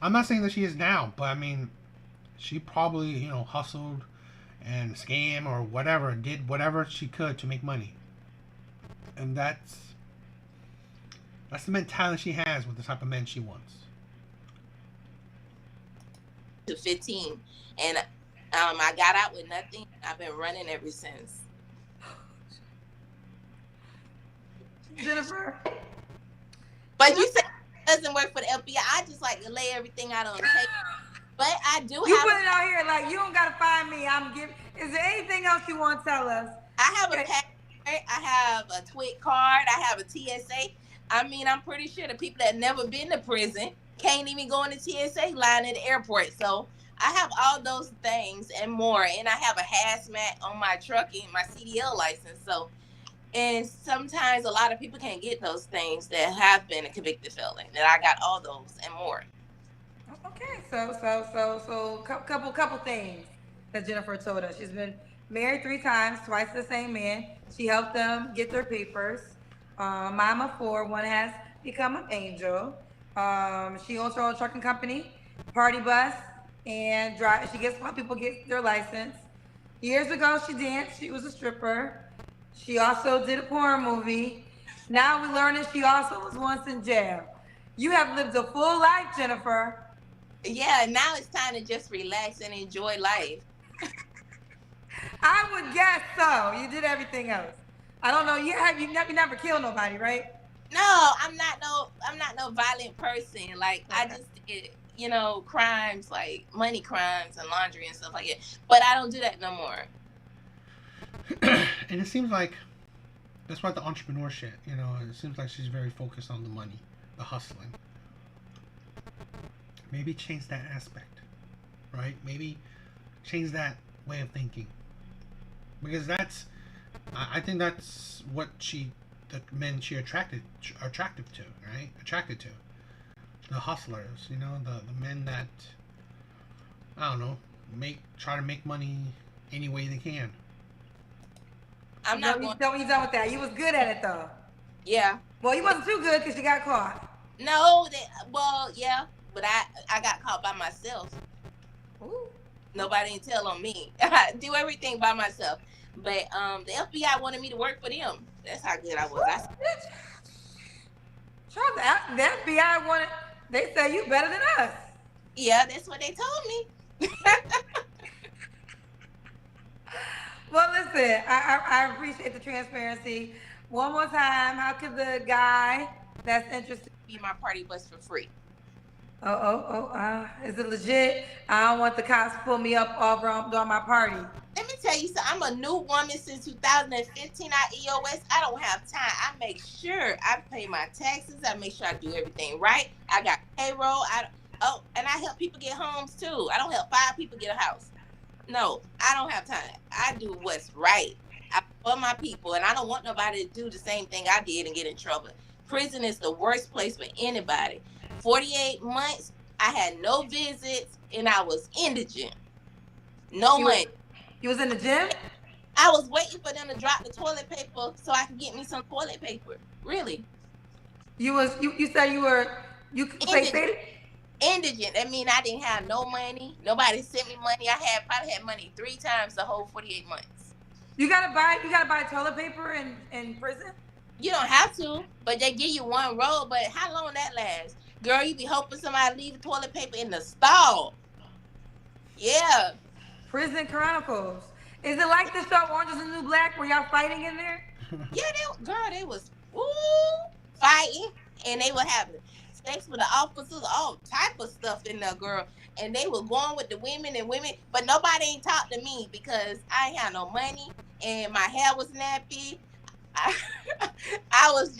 S1: I'm not saying that she is now, but I mean, she probably, hustled and scam or whatever, did whatever she could to make money. And that's the mentality she has with the type of men she wants.
S3: To 15, and I got out with nothing. I've been running ever since.
S2: Jennifer.
S3: But you said it doesn't work for the FBI. I just like to lay everything out on the table. But I do
S2: You put it out here like you don't gotta find me. Is there anything else you want to tell us?
S3: I have a passport. I have a TWIC card. I have a TSA. I mean, I'm pretty sure the people that never been to prison can't even go in the TSA line at the airport. So I have all those things and more. And I have a hazmat on my truck and my CDL license. So And sometimes a lot of people can't get those things that have been a convicted felon. And I got all those and more.
S2: Okay, couple things that Jennifer told us. She's been married 3 times, twice to the same man. She helped them get their papers. Mom of four, one has become an angel. She owns her own trucking company, party bus, and drive. She gets help people get their license. Years ago, she danced. She was a stripper. She also did a porn movie. Now we're learning she also was once in jail. You have lived a full life, Jennifer.
S3: Yeah, now it's time to just relax and enjoy life.
S2: I would guess so. You did everything else. I don't know. You never killed nobody, right?
S3: No, I'm not no violent person. Like I
S2: Okay.
S3: just did, crimes like money crimes and laundry and stuff like that. But I don't do that no more.
S1: And it seems like that's why the entrepreneurship, it seems like she's very focused on the money, the hustling. Maybe change that aspect, right? Maybe change that way of thinking, because I think that's what the men she attractive to, right? Attracted to the hustlers, the men that I don't know try to make money any way they can.
S3: I'm not going.
S2: Don't you done with that? You was good at it though.
S3: Yeah.
S2: Well, you wasn't too good because you got caught.
S3: No, well, yeah, but I got caught by myself.
S2: Ooh.
S3: Nobody didn't tell on me. I do everything by myself. But the FBI wanted me to work for them. That's how good I was.
S2: The FBI wanted. They say you better than us.
S3: Yeah, that's what they told me.
S2: Well, listen. I appreciate the transparency. One more time, how could the guy that's interested
S3: Be my party bus for free.
S2: Is it legit? I don't want the cops to pull me up during my party.
S3: Let me tell you something. I'm a new woman since 2015. I EOS. I don't have time. I make sure I pay my taxes. I make sure I do everything right. I got payroll. And I help people get homes too. I don't help 5 people get a house. No, I don't have time. I do what's right. I for my people, and I don't want nobody to do the same thing I did and get in trouble. Prison is the worst place for anybody. 48 months, I had no visits, and I was indigent. No money.
S2: You was in the gym?
S3: I was waiting for them to drop the toilet paper so I could get me some toilet paper. Really.
S2: You said you were
S3: Indigent. Indigent. That means I didn't have no money. Nobody sent me money. I probably had money 3 times the whole 48 months.
S2: You gotta buy toilet paper in prison?
S3: You don't have to, but they give you 1 roll. But how long that lasts? Girl, you be hoping somebody leave the toilet paper in the stall. Yeah.
S2: Prison Chronicles. Is it like the show Orange is the New Black where y'all fighting in there?
S3: Yeah, they was fighting, and they were having sex with the officers, all type of stuff in there, girl. And they were going with the women, but nobody ain't talk to me because I ain't had no money, and my hair was nappy. I was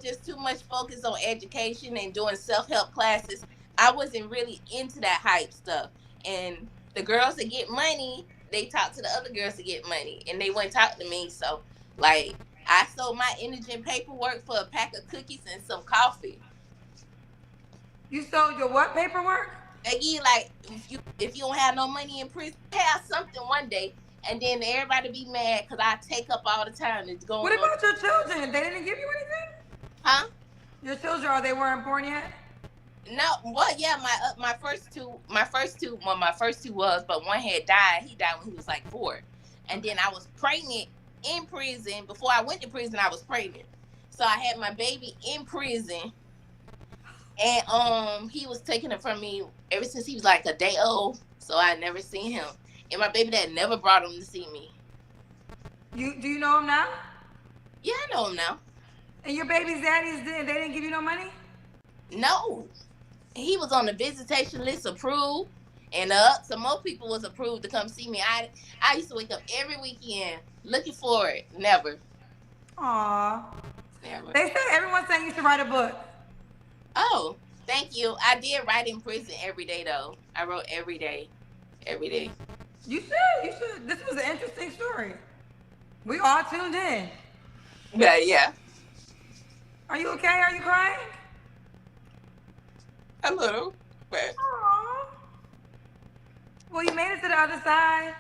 S3: just too much focused on education and doing self-help classes. I wasn't really into that hype stuff. And the girls that get money, they talk to the other girls to get money, and they wouldn't talk to me. So, like, I sold my indigent paperwork for a pack of cookies and some coffee.
S2: You sold your what paperwork?
S3: Again, like, if you don't have no money in prison, have something one day, and then everybody be mad because I take up all the time. It's going.
S2: What about your children? They didn't give you anything?
S3: Huh?
S2: Your children, they weren't born yet?
S3: No, well, yeah, my first two was, but one had died. He died when he was like 4, and then I was pregnant in prison. Before I went to prison, I was pregnant, so I had my baby in prison, and he was taking it from me ever since he was like a day old. So I never seen him, and my baby dad never brought him to see me.
S2: Do you know him now?
S3: Yeah, I know him now.
S2: And your baby's daddies they didn't give you no money?
S3: No. He was on the visitation list approved, and some more people was approved to come see me. I used to wake up every weekend looking for it. Never.
S2: Aww.
S3: Never.
S2: They say everyone's saying you should write a book.
S3: Oh, thank you. I did write in prison every day though. I wrote every day. Every day.
S2: You should. This was an interesting story. We all tuned in.
S3: Yeah, yeah,
S2: Are you okay? Are you crying?
S3: a little, but
S2: Aww. Well, you made it to the other side.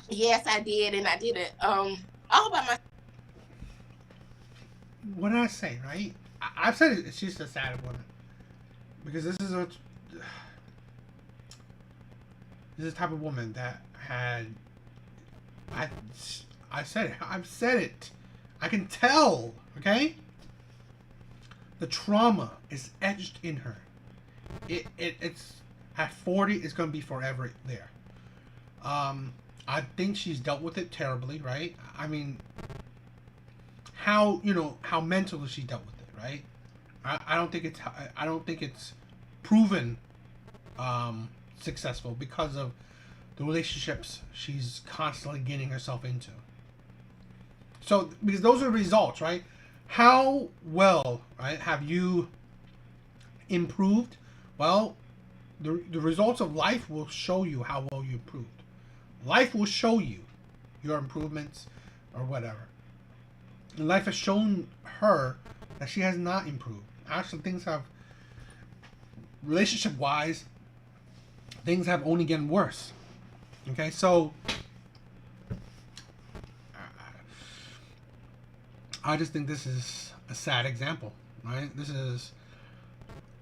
S3: yes, I did, and I did it all by myself.
S1: What did I say, right? I've said it, she's a sad woman. Because this is the type of woman that had I I said it. I've said it. I can tell, okay? The trauma is etched in her. It's at 40 it's gonna be forever there. I think she's dealt with it terribly, right? I mean, how mentally she dealt with it, right? I don't think it's proven successful because of the relationships she's constantly getting herself into. So because those are the results, right? How well, right, have you improved? Well, the results of life will show you how well you improved. Life will show you your improvements or whatever. And life has shown her that she has not improved. Actually, things have, relationship wise, things have only gotten worse. Okay, so I just think this is a sad example, right? This is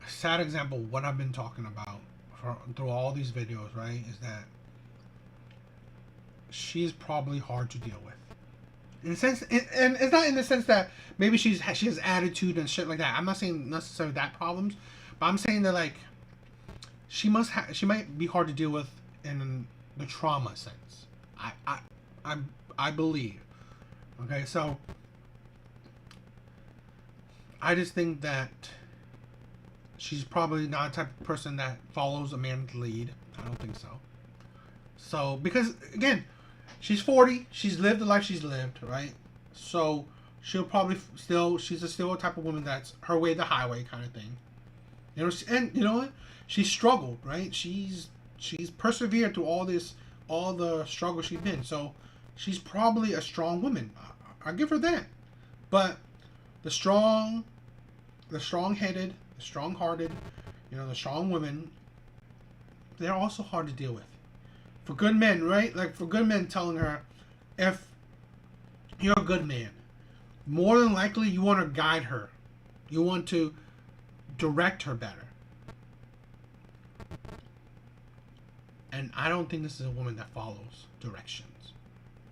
S1: a sad example of what I've been talking about through all these videos, right? Is that she's probably hard to deal with. In a sense, and it's not in the sense that maybe she has attitude and shit like that. I'm not saying necessarily that problems, but I'm saying that like she might be hard to deal with in the trauma sense. I I believe. Okay, so I just think that she's probably not the type of person that follows a man's lead. I don't think so. So because again, she's 40. She's lived the life she's lived, right? So she'll probably she's still a type of woman that's her way the highway kind of thing. You know, and you know what? She's struggled, right? She's persevered through all the struggle she's been. So she's probably a strong woman. I give her that. But the strong-headed, the strong-hearted, the strong women, they're also hard to deal with. For good men, right? Like for good men telling her, if you're a good man, more than likely you want to guide her. You want to direct her better. And I don't think this is a woman that follows directions.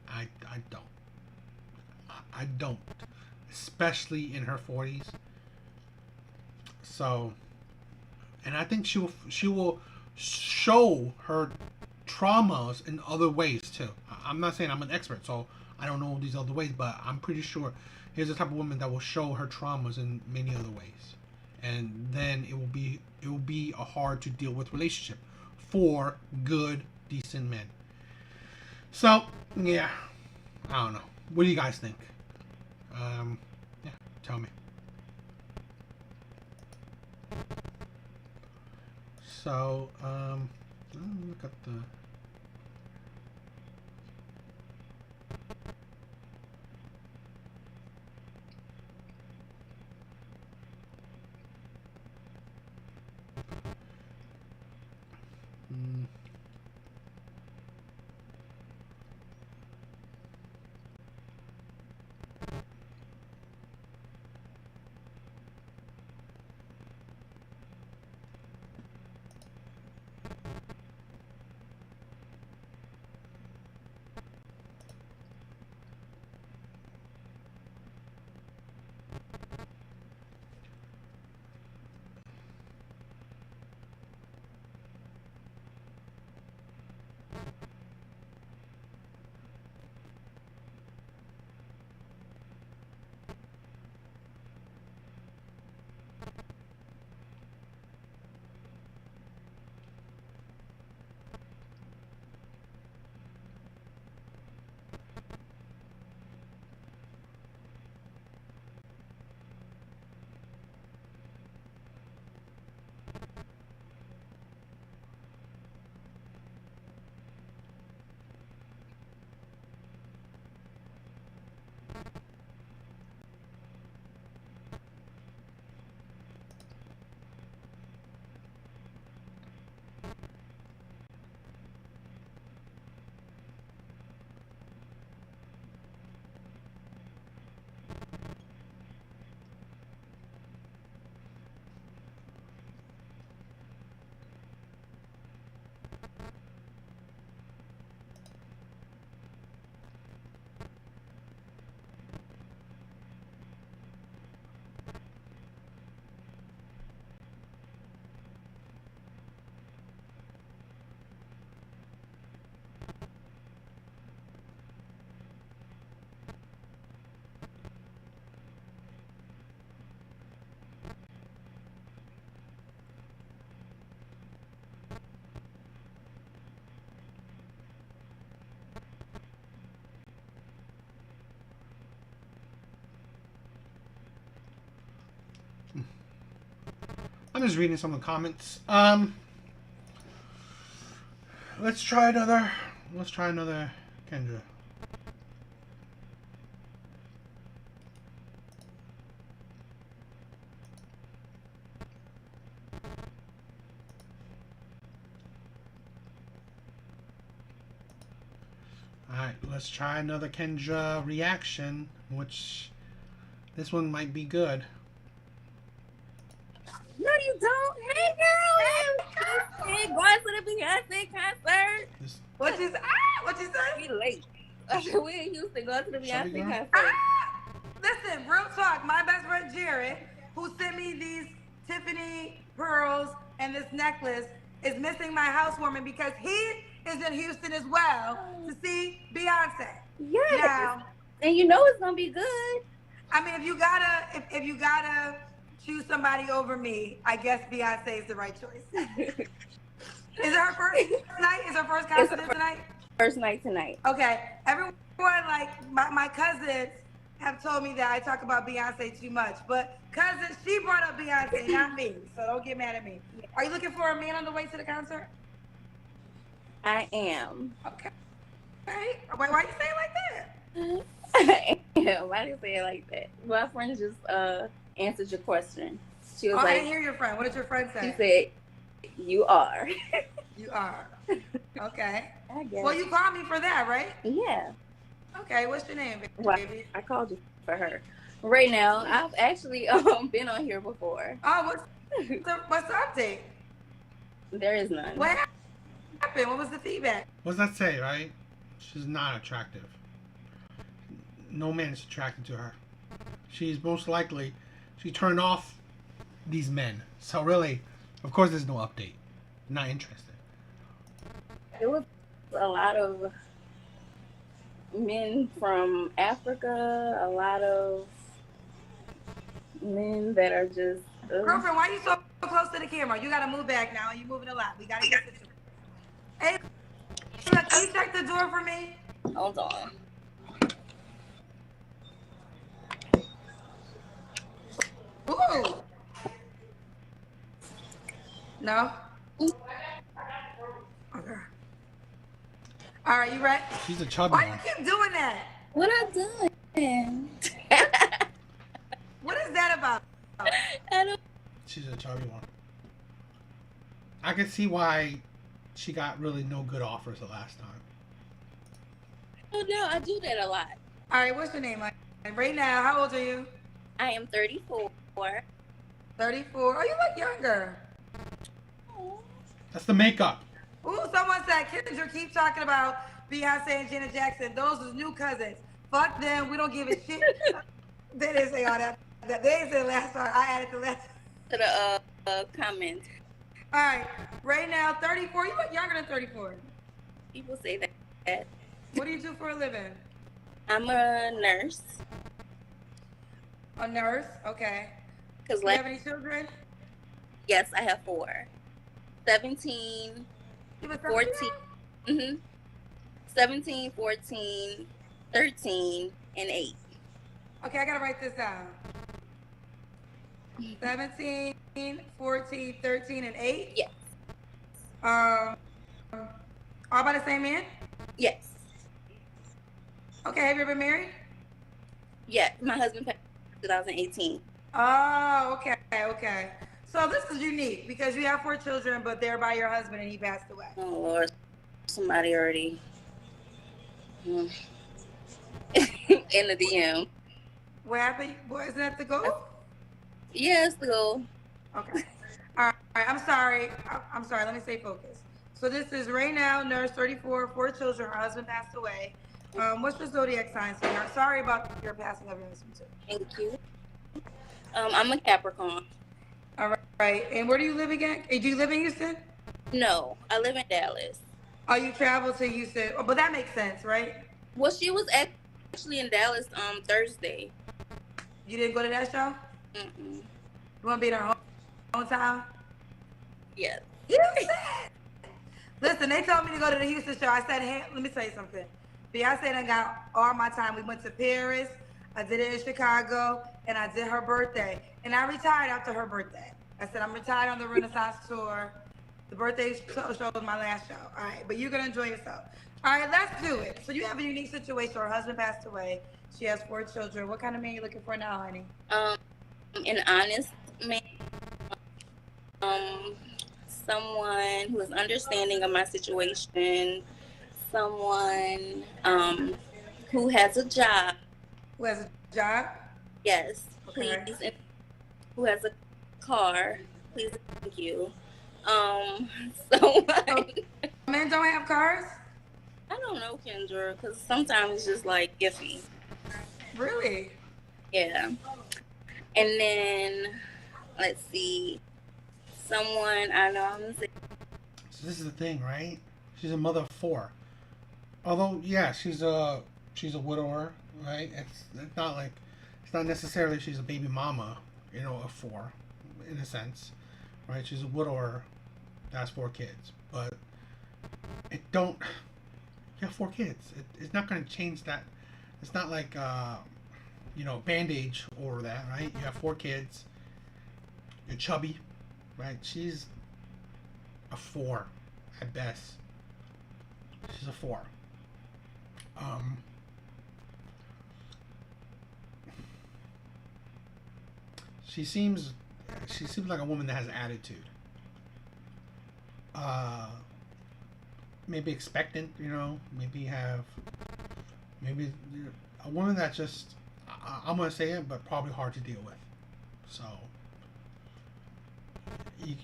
S1: I don't. I don't. Especially in her 40s. So, and I think she will show her traumas in other ways too. I'm not saying I'm an expert, so I don't know these other ways, but I'm pretty sure here's the type of woman that will show her traumas in many other ways, and then it will be a hard to deal with relationship for good, decent men. So yeah, I don't know. What do you guys think? Yeah, tell me. So let me look at the. Mm. I'm just reading some of the comments. Let's try another Kendra. Alright, let's try another Kendra reaction, which this one might be good.
S4: No, you don't. Hey, girl. Hey, going to the Beyonce concert.
S2: What you say?
S4: We late. We in Houston going to the Beyonce concert.
S2: Listen, real talk. My best friend Jared, who sent me these Tiffany pearls and this necklace, is missing my housewarming because he is in Houston as well to see Beyonce.
S4: Yes.
S2: Now,
S4: and you know it's gonna be good.
S2: I mean, if you gotta choose somebody over me, I guess Beyonce is the right choice. Is it her first night? Is her first concert tonight?
S4: First night tonight.
S2: Okay. Everyone, like my cousins have told me that I talk about Beyonce too much, but cousin, she brought up Beyonce, not me. So don't get mad at me. Are you looking for a man on the way to the concert?
S4: I am.
S2: Okay. Right. Why you say it like that?
S4: I am. Why do you say it like that? My friend just answered your question. She was like,
S2: I didn't hear your friend. What did your friend say?
S4: She said, "You are."
S2: You are. Okay.
S4: I guess.
S2: Well, you called me for that, right?
S4: Yeah.
S2: Okay. What's your name, baby?
S4: Well, I called you for her. Right now, I've actually been on here before.
S2: Oh, what's the update?
S4: There is none.
S2: What happened? What was the feedback?
S1: What does that say, right? She's not attractive. No man is attracted to her. She turned off these men. So really, of course there's no update. Not interested.
S4: It was a lot of men from Africa, a lot of men that are just...
S2: Girlfriend, why are you so close to the camera? You gotta move back now. You're moving a lot. We gotta get this. Hey, can you check the door for me?
S4: Hold on.
S2: Ooh. No? Okay. All right, you ready?
S1: She's a chubby
S2: Why
S1: one.
S2: you keep doing that?
S4: What I done?
S2: What is that about?
S4: I don't...
S1: She's a chubby one. I can see why she got really no good offers the last time.
S4: Oh, no, I do that a lot.
S2: All right, what's your name? Right now, how old are you?
S4: I am 34.
S2: 34. Oh, you look younger.
S1: That's the makeup.
S2: Ooh, someone said, Kendra, keep talking about Beyonce and Janet Jackson. Those are new cousins. Fuck them. We don't give a shit. They didn't say all that. They didn't say the last part. I added the last.
S4: To the comments.
S2: All right. Right now, 34. You look younger than 34.
S4: People say that.
S2: What do you do for a living?
S4: I'm a nurse.
S2: A nurse? Okay.
S4: Do
S2: you have any children?
S4: Yes, I have 4. 17, 14, 17, 14, 13, and 8.
S2: Okay, I gotta write this down. 17, 14, 13, and 8?
S4: Yes.
S2: All by the same man?
S4: Yes.
S2: Okay, have you ever been married?
S4: Yeah, my husband passed in 2018.
S2: Oh, okay. So this is unique because you have 4 children, but they're by your husband and he passed away.
S4: Oh, Lord. Somebody already in the DM.
S2: What happened? Boy, isn't that the goal?
S4: Yes, the goal.
S2: Okay. All right. I'm sorry. Let me stay focused. So this is right now, nurse, 34, 4 children. Her husband passed away. What's your zodiac sign, sweetheart? Sorry about your passing of your husband, too.
S4: Thank you. I'm a Capricorn.
S2: All right. And where do you live again? Do you live in Houston?
S4: No, I live in Dallas.
S2: Oh, you travel to Houston. Oh, but that makes sense, right?
S4: Well, she was actually in Dallas Thursday.
S2: You didn't go to that show?
S4: Mm-mm.
S2: You want to be in her hometown?
S4: Yes.
S2: Houston! Listen, they told me to go to the Houston show. I said, hey, let me tell you something. Beyonce done got all my time. We went to Paris. I did it in Chicago, and I did her birthday. And I retired after her birthday. I said, I'm retired on the Renaissance tour. The birthday show was my last show. All right, but you're going to enjoy yourself. All right, let's do it. So you have a unique situation. Her husband passed away. She has 4 children. What kind of man are you looking for now, honey?
S4: An honest man. Someone who is understanding of my situation. Someone who has a job.
S2: Who has a job?
S4: Yes,
S2: Okay.
S4: please. And who has a car? Please, thank you. Someone.
S2: Men don't have cars?
S4: I don't know, Kendra, because sometimes it's just like iffy.
S2: Really?
S4: Yeah. And then let's see, someone I know. I'm gonna say.
S1: So this is the thing, right? She's a mother of 4. Although, yeah, she's a widower, right? It's not like, it's not necessarily she's a baby mama, of 4, in a sense, right? She's a widower that has 4 kids, but you have 4 kids. It's not going to change that. It's not like bandage over that, right? You have 4 kids. You're chubby, right? She's a 4 at best. She's a 4. She seems like a woman that has attitude. Maybe expectant, maybe a woman that just, I'm gonna say it, but probably hard to deal with. So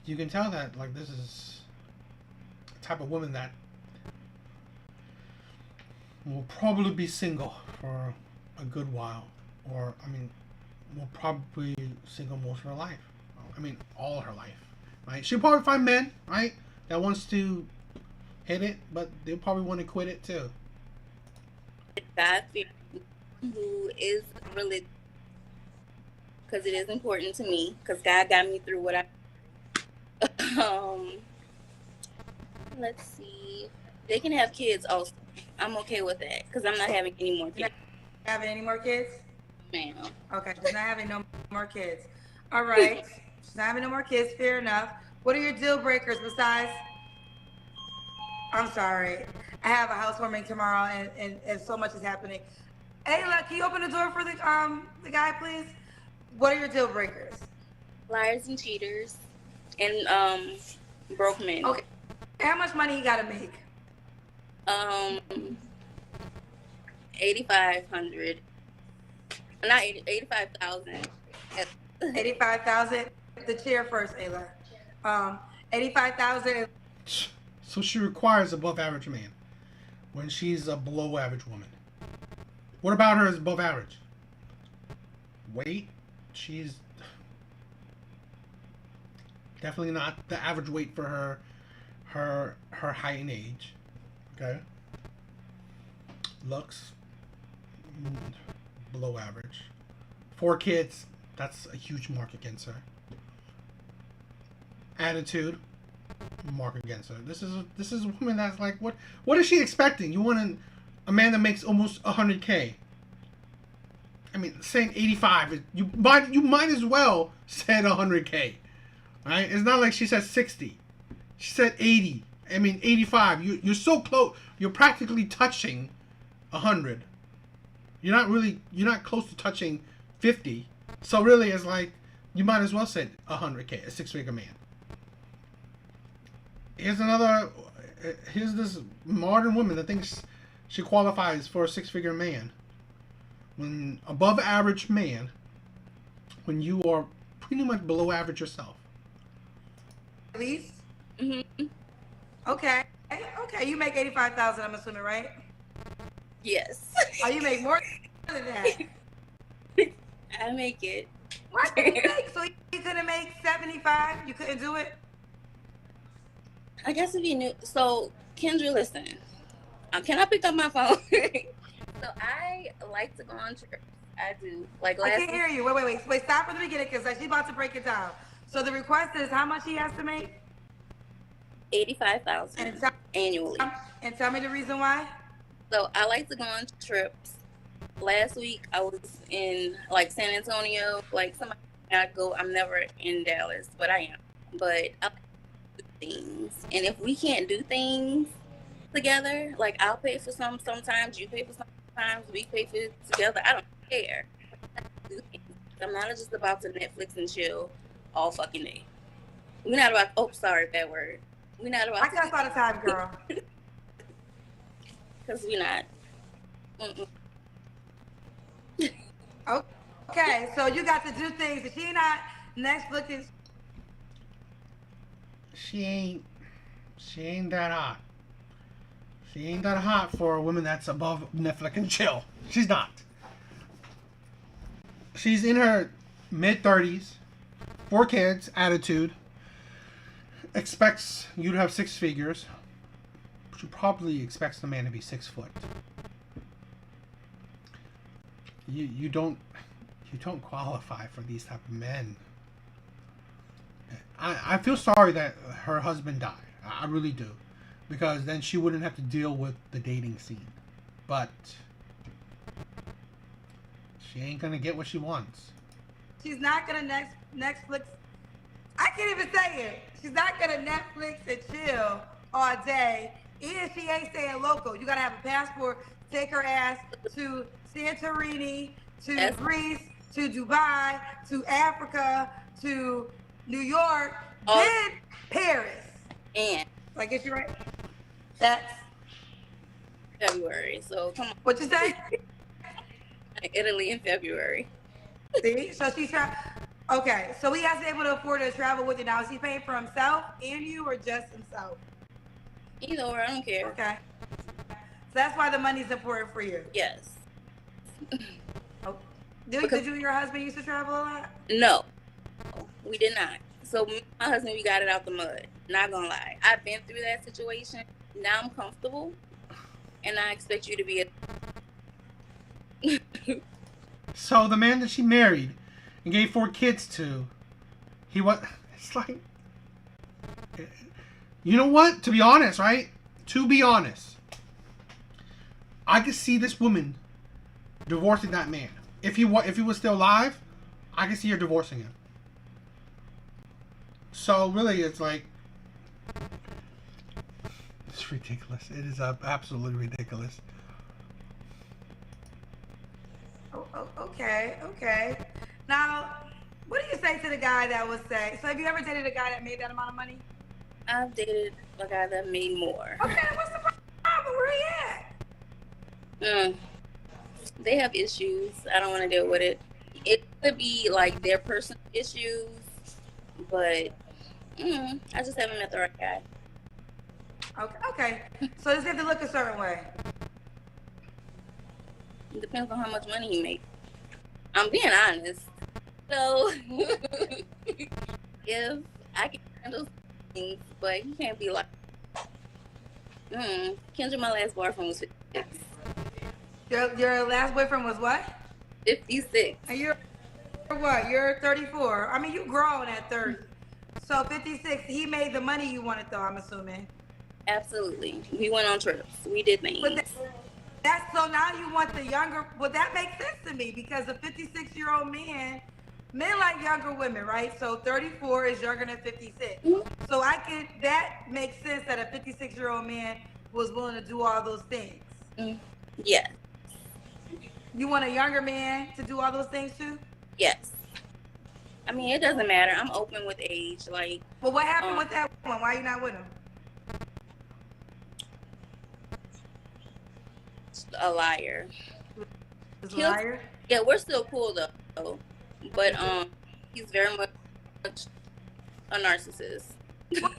S1: you can tell that, like, this is a type of woman that will probably be single for a good while, or will probably single most of her life. All her life, right? She'll probably find men, right, that wants to hit it, but they'll probably want to quit it too.
S4: God who is really, because it is important to me, because God got me through what I. Let's see. They can have kids also. I'm okay with that because I'm not having any more kids.
S2: Having any more kids?
S4: Ma'am.
S2: Okay, she's not having no more kids. All right. She's not having no more kids. Fair enough. What are your deal breakers besides? I'm sorry. I have a housewarming tomorrow, and so much is happening. Hey, look, can you open the door for the guy, please? What are your deal breakers?
S4: Liars and cheaters, and broke men.
S2: Okay. How much money you gotta make?
S4: 8,500. Not 85,000.
S2: 85,000. The chair first, Ayla. 85,000.
S1: So she requires above average man when she's a below average woman. What about her is above average? Weight? She's definitely not the average weight for her height and age. Okay. Looks below average. 4 kids, that's a huge mark against her. Attitude, mark against her. This is a woman that's like, what is she expecting? You want a man that makes almost 100K. Saying 85, you might as well said 100K, right? It's not like she said 60. She said 80. 85. You're so close. You're practically touching 100. You're not close to touching 50. So really, it's like you might as well said 100K, a 6-figure man. Here's this modern woman that thinks she qualifies for a 6-figure man. When above average man, when you are pretty much below average yourself.
S2: At least?
S4: Mm-hmm.
S2: Okay. You make 85,000, I'm assuming, right?
S4: Yes.
S2: Oh, you make more than that.
S4: I make it.
S2: What do you make? So you couldn't make 75? You couldn't do it?
S4: I guess if you knew. So, Kendra, listen. Can I pick up my phone? So I like to go on trips. I do. Like
S2: I can't hear you. Wait. Stop from the beginning because she's about to break it down. So the request is how much he has to make?
S4: 85,000 annually.
S2: And tell me the reason why.
S4: So I like to go on trips. last week I was in like San Antonio. Like somebody I go, I'm never in Dallas, but I am. But I like to do things, and if we can't do things together, like I'll pay for sometimes you pay for sometimes we pay for it together. I don't care. Do things. I'm not just about to Netflix and chill all fucking day. We're not about. Oh, sorry, bad word. We're not about.
S2: I cuss all the time, girl.
S4: Because we're not. Mm-mm.
S2: Okay, so you got to do things that she not Netflix.
S1: She ain't that hot. She ain't that hot for a woman that's above Netflix and chill. She's not. She's in her mid-30s, 4 kids, attitude, expects you to have 6 figures. She probably expects the man to be 6 foot. You don't qualify for these type of men. I feel sorry that her husband died. I really do. Because then she wouldn't have to deal with the dating scene. But she ain't gonna get what she wants.
S2: She's not gonna Netflix. I can't even say it. She's not gonna Netflix and chill all day. Even if she ain't staying local, you gotta have a passport. Take her ass to Santorini, to Greece, to Dubai, to Africa, to New York, then Paris.
S4: And
S2: Did I get you right? That's
S4: February. So come on.
S2: what you say?
S4: Italy in February.
S2: See? So she's trying. Okay, so he has to be able to afford to travel with you now. Is he paying for himself and you, or just himself?
S4: Either or, I don't care.
S2: Okay. So that's why the money's important for you.
S4: Yes.
S2: Oh. Did you and your husband used to travel a lot?
S4: No, we did not. So me and my husband, we got it out the mud. Not gonna lie. I've been through that situation. Now I'm comfortable. And I expect you to be a...
S1: So the man that she married and gave 4 kids to, it's like, you know what? To be honest, right? To be honest, I could see this woman divorcing that man. If he was still alive, I could see her divorcing him. So really, it's like, it's ridiculous. It is absolutely ridiculous.
S2: Okay. Now, what do you say to the guy that would say? So have you ever dated a guy that made that amount of money?
S4: I've dated a guy that made more.
S2: Okay, what's the problem? Where he at?
S4: They have issues. I don't want to deal with it. It could be like their personal issues, but I just haven't met the right guy.
S2: Okay. So does he have to look a certain way?
S4: It depends on how much money he makes. I'm being honest. So if I can handle things, but he can't be like Kendra, my last boyfriend was 56.
S2: Your last boyfriend was what?
S4: 56.
S2: And you're what? You're 34. I mean, you grown at 30. So 56, he made the money you wanted, though, I'm assuming.
S4: Absolutely. We went on trips. We did things.
S2: But that's so now you want the younger. Well, that makes sense to me because a 56-year-old man, men like younger women, right? So 34 is younger than 56. So that makes sense that a 56-year-old man was willing to do all those things.
S4: Yes.
S2: You want a younger man to do all those things too?
S4: Yes. I mean, it doesn't matter. I'm open with age. Like,
S2: well, what happened with that one? Why are you not with him?
S4: A liar.
S2: He's a liar?
S4: Yeah, we're still cool though. But he's very much a narcissist.
S2: Well,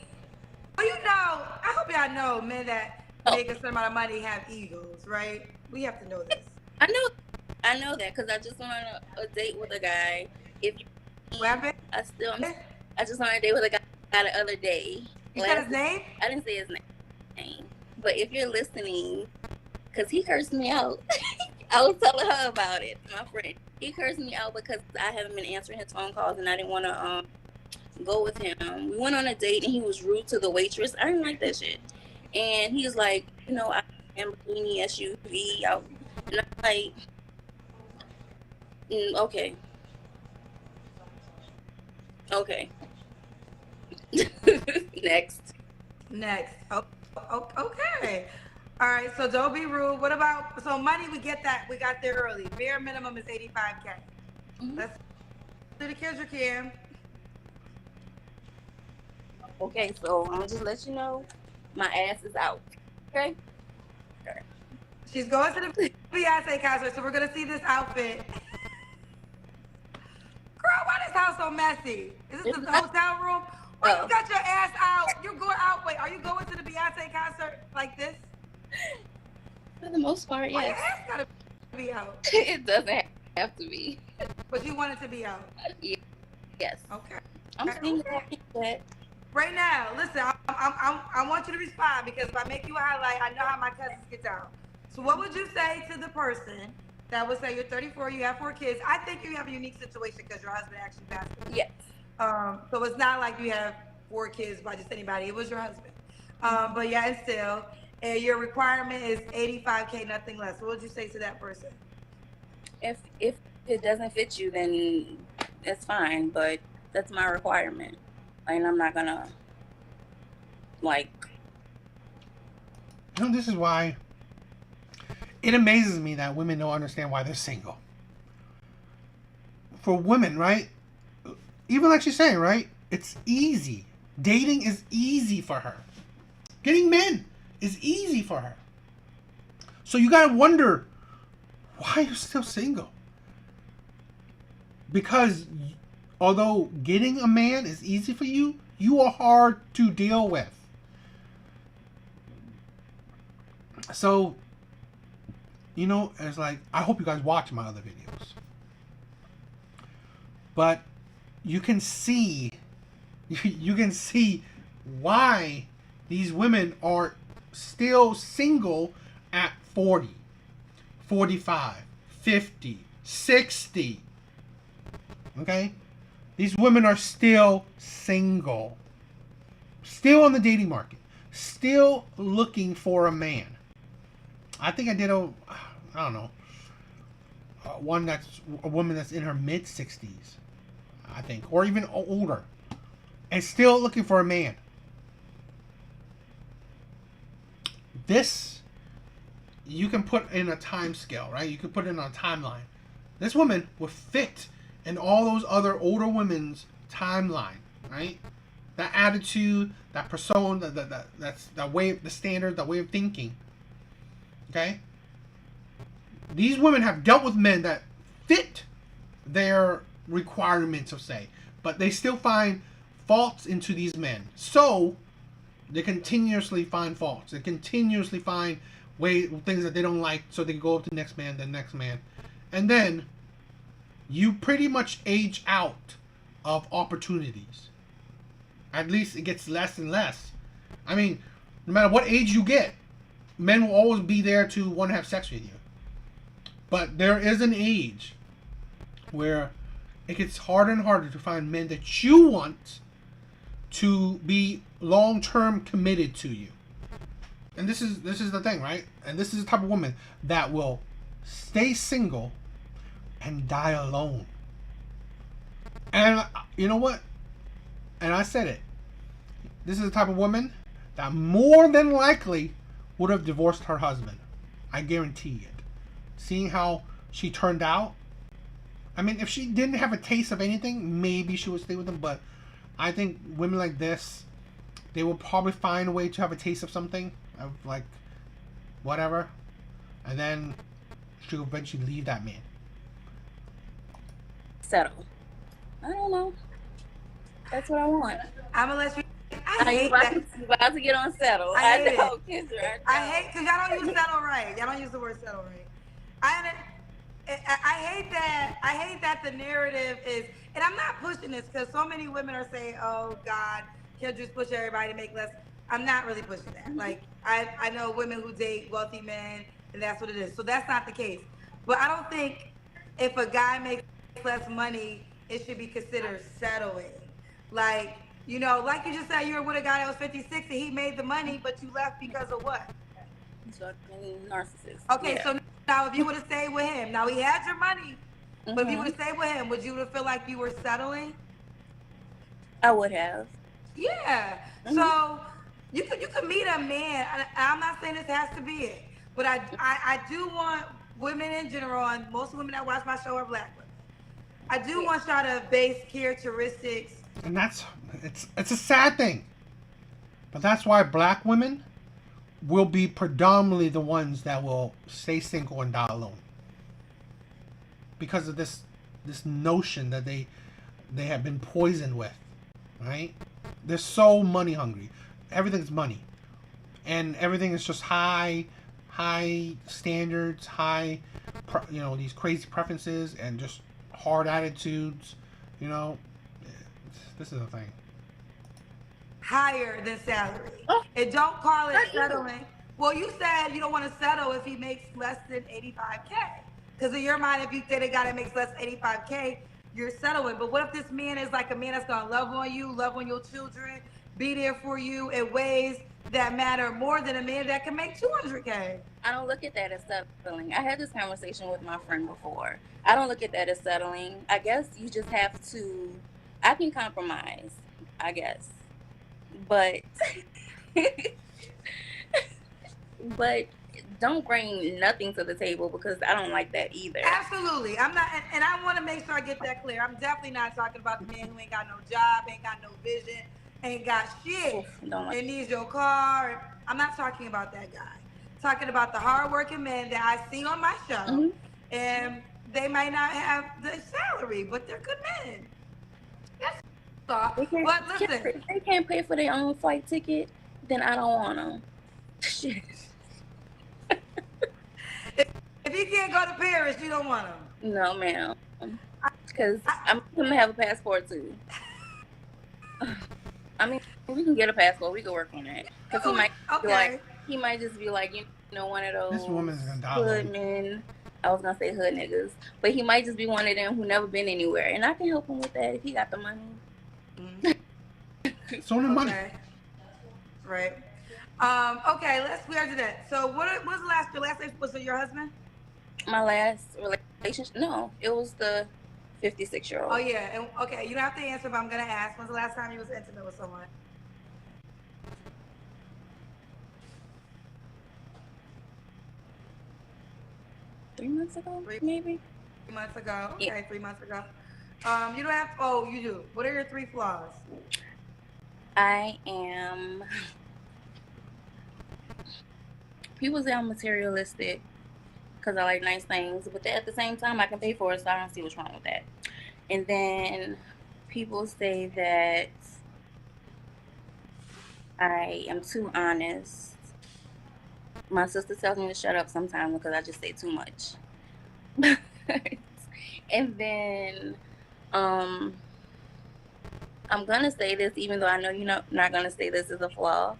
S2: I hope y'all know men that make a certain amount of money have egos, right? We have to know this.
S4: I know that because I just went on a date with a guy.
S2: What happened?
S4: I just went on a date with a guy the other day.
S2: You said his name?
S4: I didn't say his name. But if you're listening, because he cursed me out. I was telling her about it, my friend. He cursed me out because I haven't been answering his phone calls and I didn't want to go with him. We went on a date and he was rude to the waitress. I didn't like that shit. And he was like, I am Lamborghini SUV. And I'm like, Okay. Okay. Next.
S2: Next. Okay. All right. So don't be rude. What about so money? We get that. We got there early. Bare minimum is 85K.
S4: Mhm.
S2: Let's do the Kendra Kim.
S4: Okay, so I'm gonna just let you know, my ass is out. Okay.
S2: She's going to the Beyonce concert, so we're gonna see this outfit. Girl, why this house so messy? Is this the hotel room? Why you got your ass out? You're going out. Wait, are you going to the Beyonce concert like this?
S4: For the most part,
S2: Why
S4: yes.
S2: your ass gotta be out?
S4: It doesn't have to be.
S2: But you want it to be out.
S4: Yes.
S2: Okay.
S4: I'm single.
S2: Okay. Right now, listen, I want you to respond because if I make you a highlight, I know how my cousins get down. So what would you say to the person that would say you're 34, you have 4 kids? I think you have a unique situation because your husband actually passed away.
S4: Yes.
S2: So it's not like you have 4 kids by just anybody. It was your husband. But yeah, and still, your requirement is 85K, nothing less. What would you say to that person?
S4: If it doesn't fit you, then that's fine. But that's my requirement, and I'm not gonna like.
S1: You know, this is why it amazes me that women don't understand why they're single. For women, right? Even like she's saying, right? It's easy. Dating is easy for her. Getting men is easy for her. So you gotta wonder why you're still single. Because although getting a man is easy for you, you are hard to deal with. So, you know, it's like, I hope you guys watch my other videos. But you can see why these women are still single at 40, 45, 50, 60. Okay? These women are still single. Still on the dating market. Still looking for a man. I think I did a woman that's in her mid 60s, I think, or even older, and still looking for a man. This you can put in a time scale, right? You can put it in a timeline. This woman would fit in all those other older women's timeline, right? That attitude, that persona, that way, the standard, that way of thinking. Okay? These women have dealt with men that fit their requirements of say, but they still find faults into these men. So they continuously find faults. They continuously find things that they don't like, so they go up to the next man, and then you pretty much age out of opportunities. At least it gets less and less. I mean, no matter what age you get, men will always be there to want to have sex with you. But there is an age where it gets harder and harder to find men that you want to be long-term committed to you. And this is the thing, right? And this is the type of woman that will stay single and die alone. And you know what? And I said it. This is the type of woman that more than likely would have divorced her husband. I guarantee it. Seeing how she turned out. I mean, if she didn't have a taste of anything, maybe she would stay with him. But I think women like this, they will probably find a way to have a taste of something. Of like, whatever. And then she'll eventually leave that man.
S4: Settle. I don't know. That's what I want.
S2: I'm gonna let you. I hate
S4: about
S2: that.
S4: to, about to get on settle.
S2: I hate
S4: know,
S2: it.
S4: Kendra,
S2: I hate because y'all don't use settle right. Y'all don't use the word settle right. I hate that. I hate that the narrative is, and I'm not pushing this because so many women are saying, "Oh God, Kendra's push everybody to make less." I'm not really pushing that. Like I know women who date wealthy men, and that's what it is. So that's not the case. But I don't think if a guy makes less money, it should be considered settling. Like, you know, like you just said, you were with a guy that was 56 and he made the money, but you left because of what?
S4: Fucking narcissist.
S2: Okay, yeah. So now if you would have stayed with him, now he had your money, But if you would stay with him, would you feel like you were settling?
S4: I would have.
S2: Yeah. So you could meet a man. And I'm not saying this has to be it, but I do want women in general, and most women that watch my show are black women. I do want y'all to base characteristics.
S1: And it's a sad thing. But that's why black women will be predominantly the ones that will stay single and die alone. Because of this notion that they have been poisoned with, right? They're so money hungry. Everything's money. And everything is just high standards, these crazy preferences and just hard attitudes, this is the thing.
S2: Higher than salary. And don't call it settling. Well, you said you don't want to settle if he makes less than 85K. Because in your mind, if you say the guy that makes less than 85K, you're settling. But what if this man is like a man that's going to love on you, love on your children, be there for you in ways that matter more than a man that can make 200K?
S4: I don't look at that as settling. I had this conversation with my friend before. I don't look at that as settling. I guess you just have to, I can compromise, I guess. But but don't bring nothing to the table, because I don't like that either.
S2: Absolutely. I'm not, and I want to make sure I get that clear. I'm definitely not talking about the man who ain't got no job, ain't got no vision, ain't got shit, and needs your car. I'm not talking about that guy. I'm talking about the hardworking men that I see on my show, and they might not have the salary, but they're good men. That's all. But listen,
S4: if they can't pay for their own flight ticket, then I don't want them. Shit.
S2: If you can't go to Paris, you don't want him.
S4: No, ma'am. Because I'm gonna have a passport too. I mean, we can get a passport. We can work on that. Because he might just be like, one of those
S1: This woman's gonna die.
S4: hood men. I was gonna say hood niggas, but he might just be one of them who never been anywhere, and I can help him with that if he got the money.
S1: So the money.
S2: Right. Okay, we are to that. So what was your last relationship? Was it your husband?
S4: My last relationship? No, it was the 56-year-old.
S2: Oh yeah, and okay, you don't have to answer, but I'm gonna ask. When's the last time you was intimate with someone?
S4: Three months ago, maybe.
S2: 3 months ago. Okay,
S4: Yeah.
S2: 3 months ago. You don't have. Oh, you do. What are your 3 flaws?
S4: I am. People say I'm materialistic because I like nice things, but at the same time, I can pay for it, so I don't see what's wrong with that. And then people say that I am too honest. My sister tells me to shut up sometimes because I just say too much. And then I'm gonna say this, even though I know you're not gonna say this is a flaw,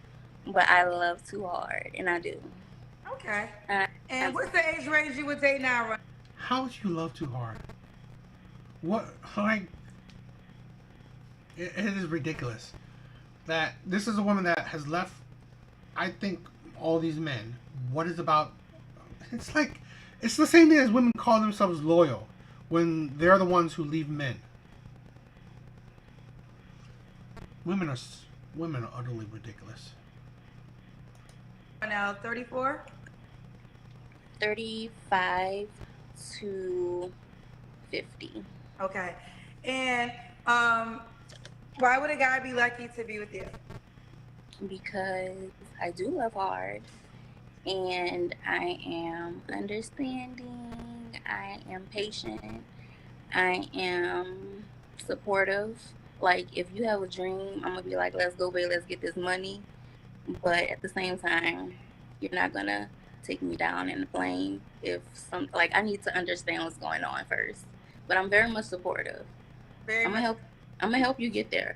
S4: but I love too hard, and I do.
S2: Okay. And what's the age range you would date now, Ron?
S1: How would you love too hard? What, like, it is ridiculous that this is a woman that has left, I think, all these men. What is about, it's like, it's the same thing as women call themselves loyal when they're the ones who leave men. Women are utterly ridiculous.
S2: Now 34.
S4: 35 to 50.
S2: Okay. And why would a guy be lucky to be with you?
S4: Because I do love hard, and I am understanding, I am patient, I am supportive. Like, if you have a dream, I'm gonna be like, let's go, babe, let's get this money. But at the same time, you're not gonna take me down in the plane I need to understand what's going on first. But I'm very much supportive. I'm gonna help you get there.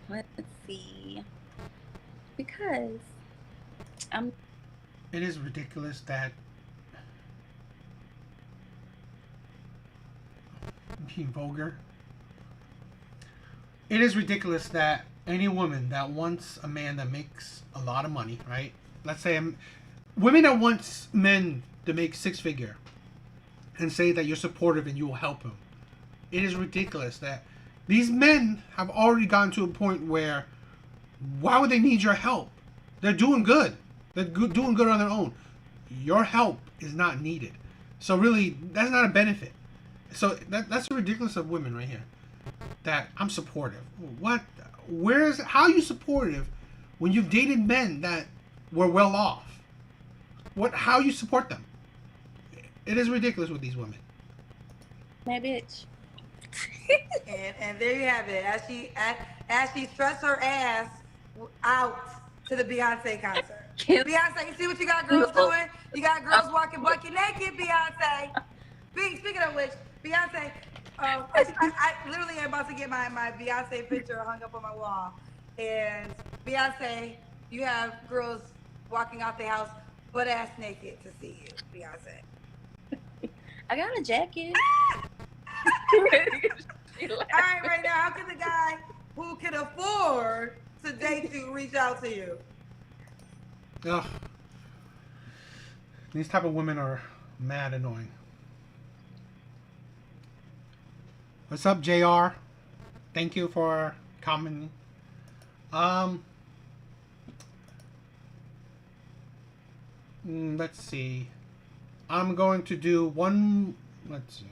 S4: Let's see. Because
S1: it is ridiculous that being vulgar. It is ridiculous that any woman that wants a man that makes a lot of money, right? Let's say women that wants men to make 6-figure, and say that you're supportive and you will help him. It is ridiculous that these men have already gotten to a point where why would they need your help? They're doing good. They're doing good on their own. Your help is not needed. So really, that's not a benefit. So that's ridiculous of women right here. That I'm supportive. What? How are you supportive when you've dated men that were well off? How you support them? It is ridiculous with these women.
S4: My bitch.
S2: And there you have it. As she struts her ass out to the Beyonce concert. Beyonce, you see what you got girls doing? You got girls walking bucket naked, Beyonce. Speaking of which, Beyonce, I literally am about to get my Beyonce picture hung up on my wall. And Beyonce, you have girls walking out the house butt ass naked to see you, Beyonce.
S4: I got a jacket.
S2: All right now, how can the guy who can afford to date you reach out to you?
S1: Ugh. These type of women are mad annoying. What's up, JR? Thank you for commenting. Let's see. I'm going to do one. Let's see.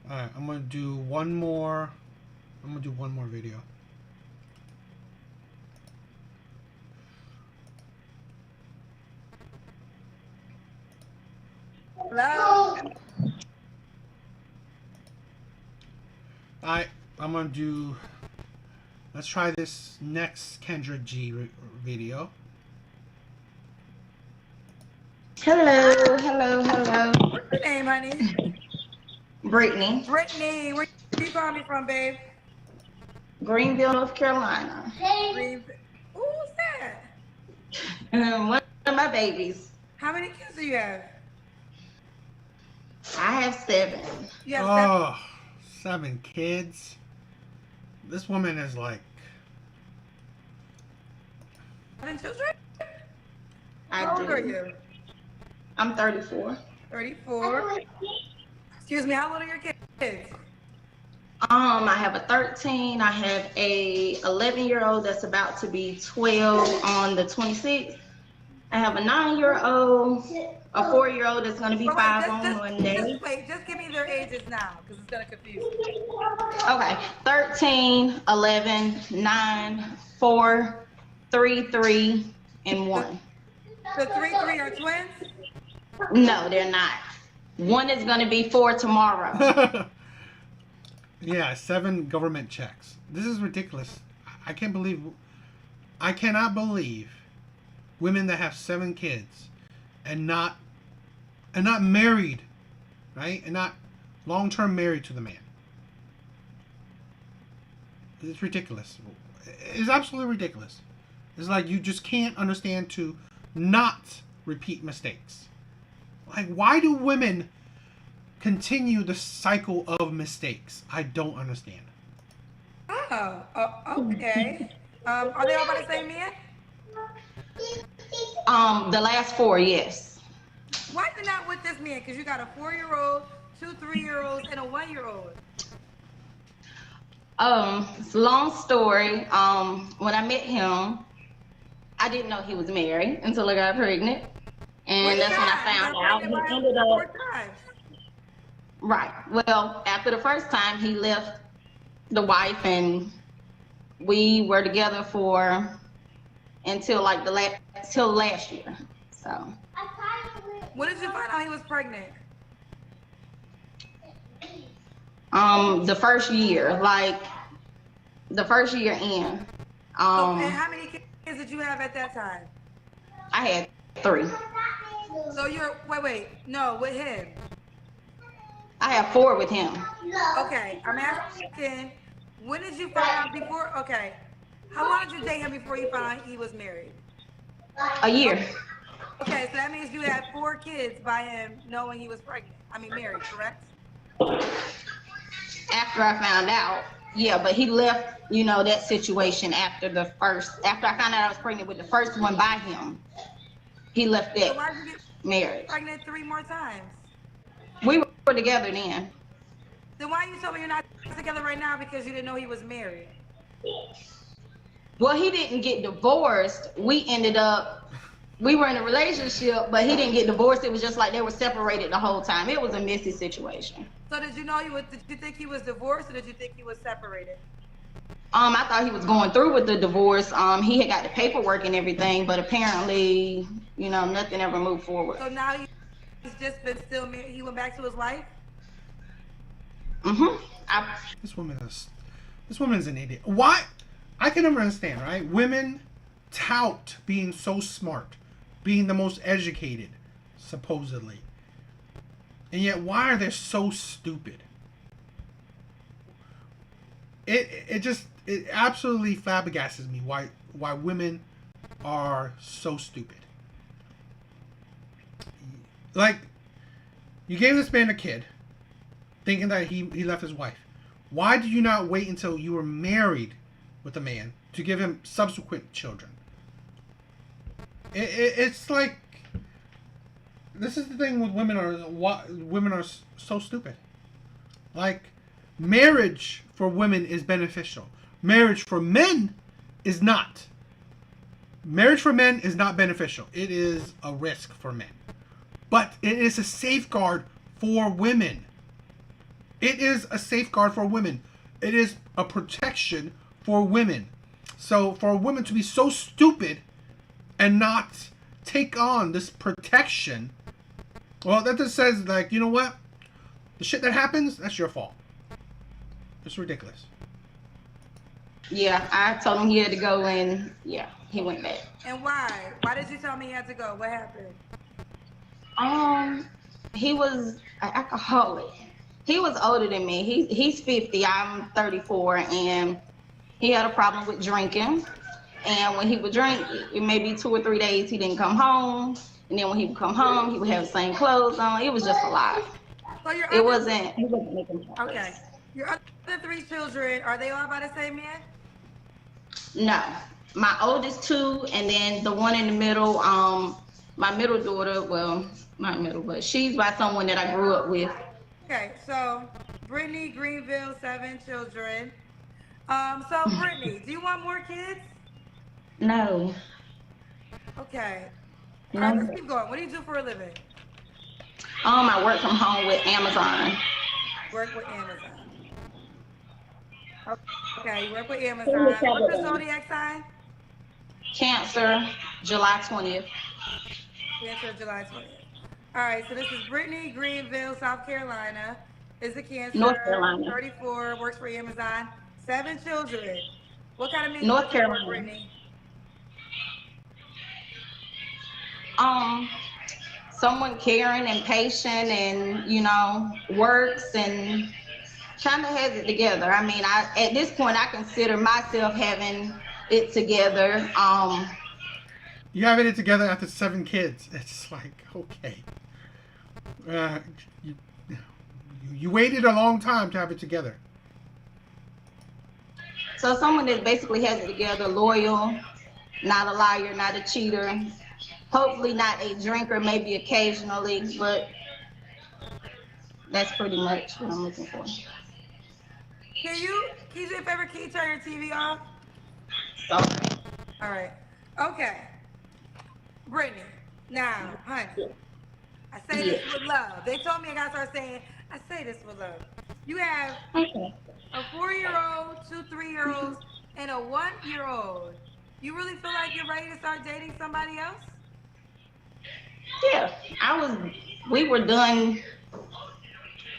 S1: All right, I'm gonna do one more. I'm gonna do one more video.
S2: Hello?
S1: I'm gonna do. Let's try this next Kendra G video.
S5: Hello.
S2: What's your name, honey?
S5: Brittany,
S2: Brittany, where you calling me from, babe?
S5: Greenville, North Carolina.
S2: Who's that?
S5: One of my babies.
S2: How many kids do you have?
S5: I have 7.
S2: You have
S1: Oh, 7 kids. This woman is like.
S2: 7 children?
S5: I
S2: How old
S5: do.
S2: are you?
S5: I'm 34.
S2: 34. Excuse me, how old are your kids?
S5: I have a 13. I have a 11-year-old that's about to be 12 on the 26th. I have a 9-year-old, a 4-year-old that's going to be 5 on Monday.
S2: Just give me their ages now, because it's going to confuse me.
S5: Okay, 13, 11, 9, 4, 3, 3, and 1.
S2: The 3 are twins?
S5: No, they're not. One is going to be 4 tomorrow.
S1: Yeah, 7 government checks. This is ridiculous. I cannot believe women that have 7 kids and not married, right? And not long-term married to the man. It's ridiculous. It's absolutely ridiculous. It's like you just can't understand to not repeat mistakes. Like, why do women continue the cycle of mistakes? I don't understand.
S2: Oh, okay. Are they all by the same man?
S5: The last 4, yes.
S2: Why you not with this man? Because you got a 4-year-old, 2 3-year-olds, and a 1-year-old.
S5: It's a long story. When I met him, I didn't know he was married until I got pregnant. And that's when I found out. He ended up.
S2: 4 times.
S5: Right. Well, after the first time, he left the wife, and we were together until like till last year. So.
S2: When did you find out he was pregnant?
S5: The first year in.
S2: And how many kids did you have at that time?
S5: I had 3.
S2: So no, with him.
S5: I have 4 with him.
S2: Okay, I'm asking, when did you find out before? Okay, how long did you date him before you found out he was married?
S5: A year.
S2: Okay, so that means you had 4 kids by him knowing he was married, correct?
S5: After I found out, yeah, but he left, that situation after I found out I was pregnant with the first one by him. He left
S2: So
S5: it. marriage.
S2: Pregnant 3 more times.
S5: We were together then.
S2: Then why you told me you're not together right now because you didn't know he was married?
S5: Well, he didn't get divorced. We were in a relationship, but he didn't get divorced. It was just like they were separated the whole time. It was a messy situation.
S2: So did you know did you think he was divorced or did you think he was separated?
S5: I thought he was going through with the divorce. He had got the paperwork and everything, but apparently, nothing ever moved forward.
S2: So now he's just been still married. He went back to his wife?
S5: Mm-hmm.
S1: This woman's an idiot. Why? I can never understand, right? Women tout being so smart, being the most educated, supposedly. And yet, why are they so stupid? It absolutely flabbergasts me why women are so stupid. Like, you gave this man a kid, thinking that he left his wife. Why did you not wait until you were married with a man to give him subsequent children? It's like, this is the thing with women are so stupid. Like, marriage for women is beneficial. Marriage for men is not. Marriage for men is not beneficial. It is a risk for men. But it is a safeguard for women. It is a safeguard for women. It is a protection for women. So for women to be so stupid and not take on this protection, well, that just says, like, you know what? The shit that happens, that's your fault. It's ridiculous.
S5: Yeah, I told him he had to go, and yeah, he went back.
S2: And why? Why did you tell me he had to go? What happened?
S5: He was an alcoholic. He was older than me. He's 50. I'm 34, and he had a problem with drinking. And when he would drink, it may be 2 or 3 days he didn't come home. And then when he would come home, he would have the same clothes on. It was just a lot.
S2: So
S5: He wasn't making progress.
S2: Okay. Your other 3 children, are they all by the same man?
S5: No. My oldest 2, and then the one in the middle, my middle daughter, well, not middle, but she's by someone that I grew up with.
S2: Okay, so Brittany Greenville, 7 children. So Brittany, do you want more kids?
S5: No.
S2: Okay.
S5: No.
S2: All right, let's keep going. What do you do for a living?
S5: I work from home with Amazon.
S2: Work with Amazon. Okay, you work with Amazon. What's your zodiac sign?
S5: Cancer, July 20th.
S2: Cancer, July 20th. All right, so this is Brittany Greenville, South Carolina. Is a Cancer.
S5: North Carolina.
S2: 34, works for Amazon. 7 children. What kind of man
S5: North
S2: you
S5: Carolina.
S2: for, Brittany?
S5: Someone caring and patient and, works and kind of has it together. I mean, at this point, I consider myself having it together.
S1: You having it together after 7 kids. It's like, okay. You waited a long time to have it together.
S5: So someone that basically has it together, loyal, not a liar, not a cheater, hopefully not a drinker, maybe occasionally, but that's pretty much what I'm looking for.
S2: Can you do your favorite? Can you turn your TV off?
S5: Sorry.
S2: All right. Okay. Brittany, now, honey, I say this with love. They told me I gotta start saying, I say this with love. You have
S5: Okay.
S2: a 4-year-old, 2 3-year-olds, and a 1-year-old. You really feel like you're ready to start dating somebody else?
S5: Yeah, we were done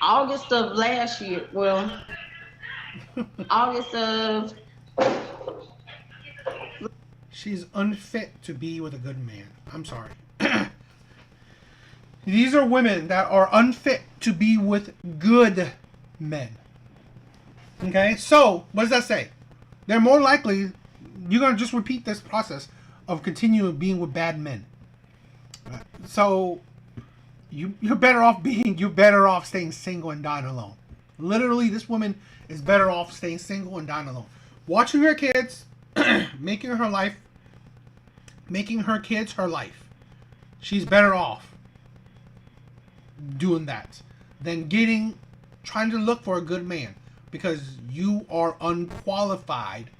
S5: August of last year. Well, August of.
S1: She's unfit to be with a good man. I'm sorry. These are women that are unfit to be with good men. Okay, so what does that say? They're more likely, you're going to just repeat this process of continuing being with bad men. So you're better off staying single and dying alone. Literally, this woman is better off staying single and dying alone. Watching her kids, making her kids her life. She's better off doing that than trying to look for a good man, because you are unqualified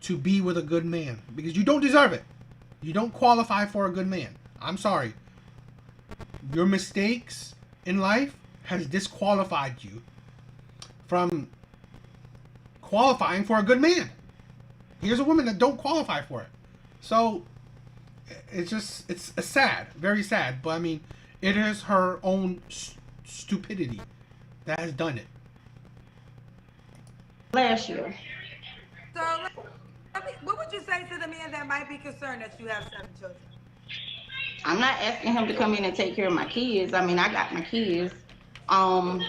S1: to be with a good man, because you don't deserve it. You don't qualify for a good man. I'm sorry. Your mistakes in life has disqualified you from qualifying for a good man. Here's a woman that don't qualify for it. So it's sad, very sad. But I mean, it is her own stupidity that has done it.
S5: Last year.
S2: So, what would you say to the man that might be concerned that you have 7 children?
S5: I'm not asking him to come in and take care of my kids. I mean, I got my kids. I'm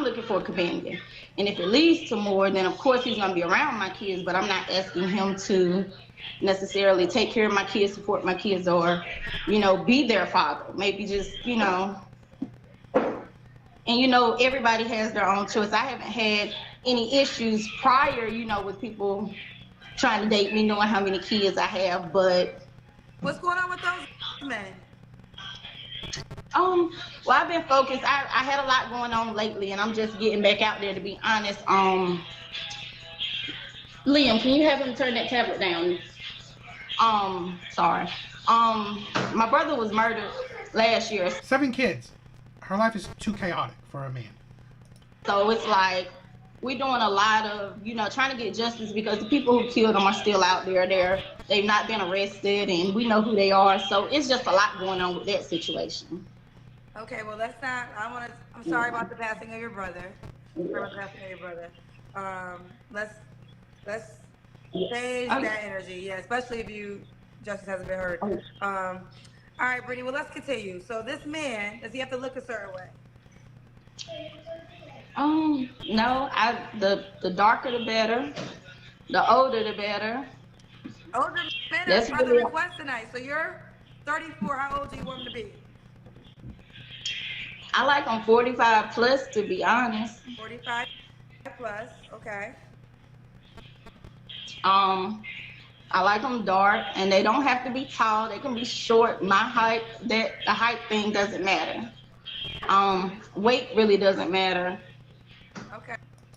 S5: looking for a companion. And if it leads to more, then of course he's going to be around my kids, but I'm not asking him to necessarily take care of my kids, support my kids, or, be their father. Maybe just, and everybody has their own choice. I haven't had any issues prior, with people trying to date me, knowing how many kids I have, but...
S2: What's going on with those men?
S5: Well, I've been focused. I had a lot going on lately, and I'm just getting back out there, to be honest. Liam, can you have him turn that tablet down? Sorry. My brother was murdered last year.
S1: 7 kids. Her life is too chaotic for a man.
S5: So it's like we're doing a lot of, trying to get justice, because the people who killed them are still out there. They've not been arrested, and we know who they are. So it's just a lot going on with that situation.
S2: Okay, well, let's not. I'm sorry about the passing of your brother. Let's stage that energy. Yeah, especially if justice hasn't been heard. All right, Brittany. Well, let's continue. So this man, does he have to look a certain way?
S5: No. The darker the better. The older the better.
S2: Older the better. That's the request tonight. So you're 34. How old do you want him to be?
S5: I like them 45 plus, to be honest.
S2: 45 plus, okay.
S5: I like them dark, and they don't have to be tall. They can be short. My height, the height thing doesn't matter. Weight really doesn't matter.
S2: Okay.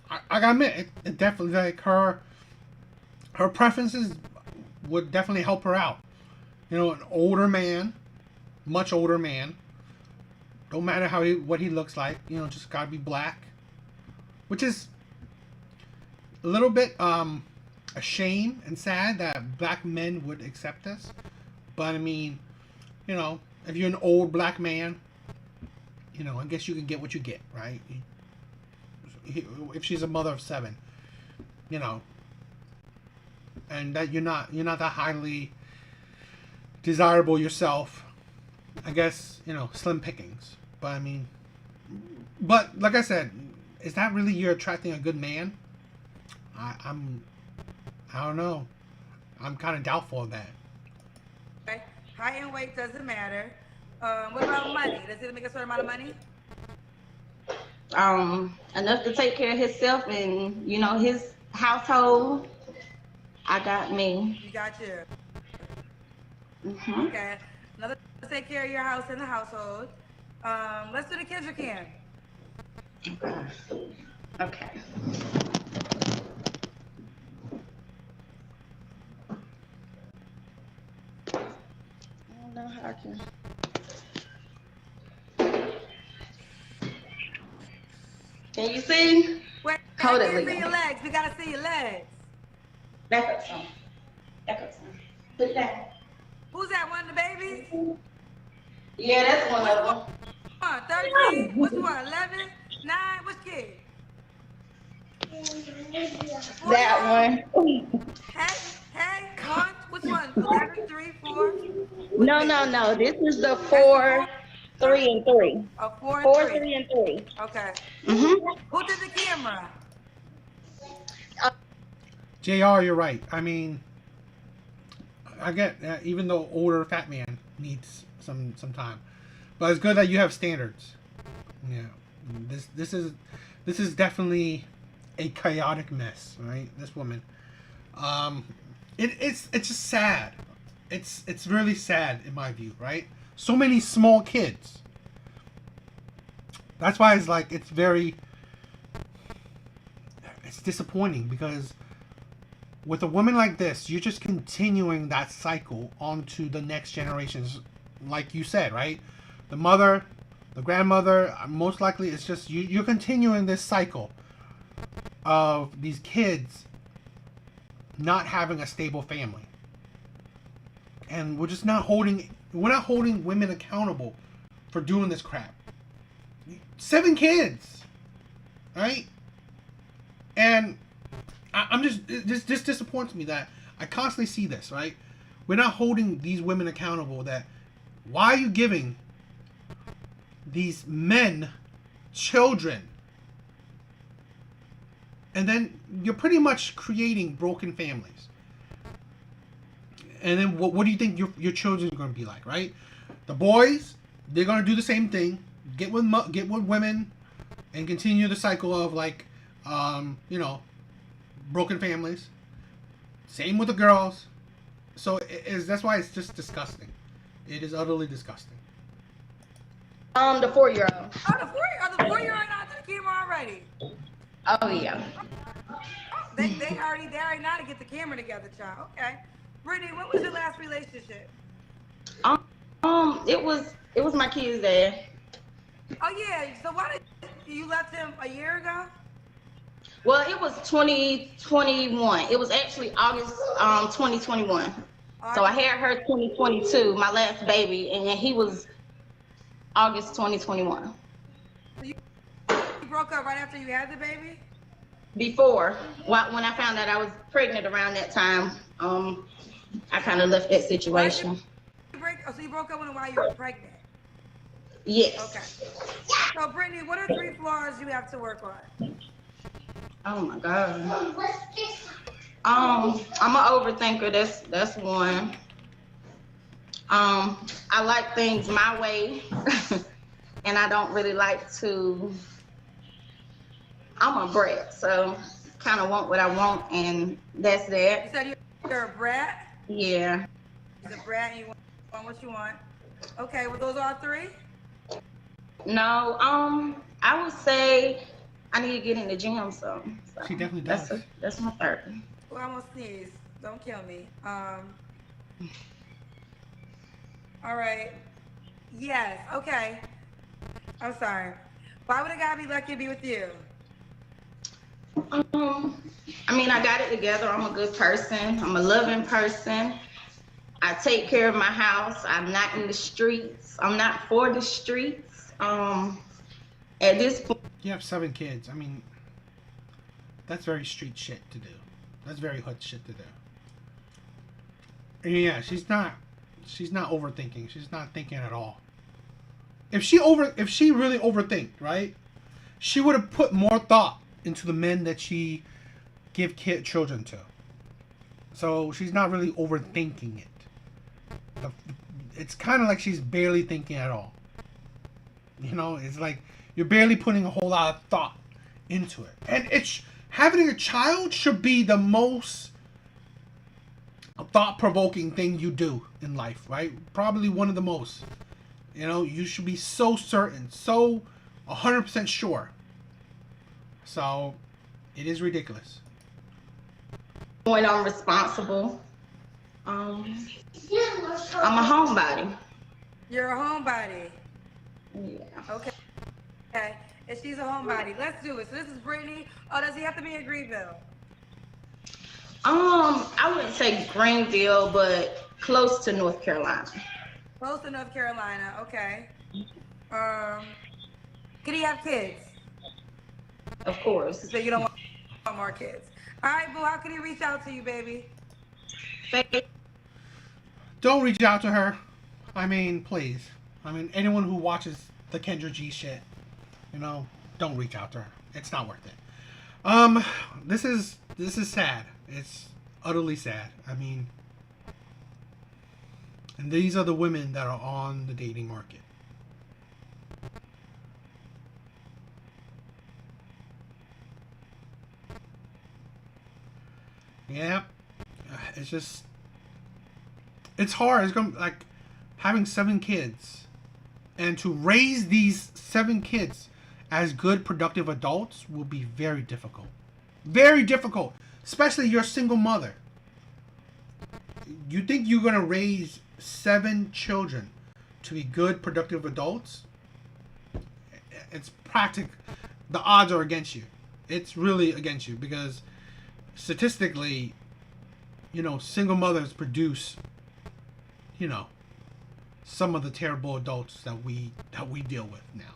S1: I gotta admit, it definitely, like, her preferences would definitely help her out. An older man, much older man. Don't matter what he looks like, just gotta be black, which is a little bit a shame and sad that black men would accept this. But I mean, if you're an old black man, I guess you can get what you get, right? If she's a mother of 7, and that you're not that highly desirable yourself, I guess, slim pickings. But I mean, but like I said, is that really you're attracting a good man? I don't know. I'm kind of doubtful of that.
S2: Okay. Height and weight doesn't matter. What about money? Does he make a certain amount of money?
S5: Enough to take care of himself and, his household. I got me.
S2: You got you.
S5: Mm-hmm.
S2: Okay. Another to take care of your house and the household. Let's do the kids you can.
S5: Okay. I don't know how I can. Can you see?
S2: Wait,
S5: Hold
S2: I
S5: it,
S2: can't see
S5: Liam.
S2: your legs. We gotta see your legs.
S5: Back up some. Put it down.
S2: Who's that? One of the babies?
S5: Yeah, that's one of them.
S2: 13? Which one? 11? 9? Which kid?
S5: That one.
S2: Hey, one? Which one? 11, 3, 4?
S5: No. This is the 4, 3, and 3.
S2: Oh, 4 and
S5: 4,
S2: 3.
S5: 3, and 3.
S2: Okay.
S5: Mm-hmm.
S2: Who did the camera?
S1: JR, you're right. I mean, I get even though older fat man needs some time, but it's good that you have standards. Yeah, this is definitely a chaotic mess, right? This woman, it's just sad. It's really sad in my view, right? So many small kids, That's why it's like it's disappointing because with a woman like this, you're just continuing that cycle onto the next generations, like you said, right? The mother, the grandmother, most likely it's just you're continuing this cycle of these kids not having a stable family. And we're not holding women accountable for doing this crap. 7 kids, right? And I'm this disappoints me that I constantly see this, right? We're not holding these women accountable. That why are you giving these men children, and then you're pretty much creating broken families. And then what do you think your children are going to be like, right? The boys, they're going to do the same thing, get with women, and continue the cycle of like, broken families. Same with the girls. So that's why it's just disgusting. It is utterly disgusting.
S5: The 4-year-old.
S2: Oh, the 4-year-old not to the camera already.
S5: Oh yeah.
S2: Oh, they already know to get the camera together, child. Okay. Brittany, what was your last relationship?
S5: It was my kid's dad.
S2: Oh yeah. So why did you left him a year ago?
S5: Well, it was 2021. It was actually August 2021. So I had her 2022, my last baby, and he was August 2021.
S2: So you broke up right after you had the baby?
S5: Before, when I found out I was pregnant around that time, I kind of left that situation.
S2: So you broke up with him while you were pregnant?
S5: Yes.
S2: Okay. So Brittany, what are 3 flaws you have to work on?
S5: Oh my God. I'm an overthinker. That's one. I like things my way, and I don't really like to. I'm a brat, so kind of want what I want, and that's that.
S2: You said you're a brat?
S5: Yeah.
S2: You're a brat and you want what you want. Okay, well, those are 3?
S5: No, I would say I need to get in the gym, so
S1: She definitely does.
S5: That's my 3rd.
S2: Well, I'm gonna sneeze. Don't kill me. All right. Yes. Okay. I'm sorry. Why would a guy be lucky to be with you?
S5: I mean, I got it together. I'm a good person. I'm a loving person. I take care of my house. I'm not in the streets. I'm not for the streets. At this point,
S1: You have 7 kids. I mean, that's very street shit to do. That's very hood shit to do. And yeah, she's not overthinking. She's not thinking at all. If she really overthinked, right? She would have put more thought into the men that she give children to. So she's not really overthinking it. It's kind of like she's barely thinking at all. You know, it's like you're barely putting a whole lot of thought into it. And having a child should be the most thought-provoking thing you do in life, right? Probably one of the most. You know, you should be so certain, so 100% sure. So, it is ridiculous.
S5: when I'm responsible, I'm a homebody.
S2: You're a homebody.
S5: Yeah.
S2: Okay. Okay. And she's a homebody. Let's do it. So this is Brittany. Oh, does he have to be in Greenville?
S5: I wouldn't say Greenville, but close to North Carolina.
S2: Close to North Carolina. Okay. Could he have kids?
S5: Of course.
S2: So you don't want more kids. All right, boo. How can he reach out to you, baby?
S1: Don't reach out to her. I mean, please. I mean, anyone who watches the Kendra G shit, you know, don't reach out to her. It's not worth it. This is sad. It's utterly sad. I mean, and these are the women that are on the dating market. Yeah, it's just, it's hard. It's gonna, like, having 7 kids, and to raise these 7 kids as good productive adults will be very difficult. Very difficult. Especially you're a single mother. You think you're gonna raise 7 children to be good productive adults? It's practic. The odds are against you. It's really against you because statistically, single mothers produce, some of the terrible adults that we deal with now.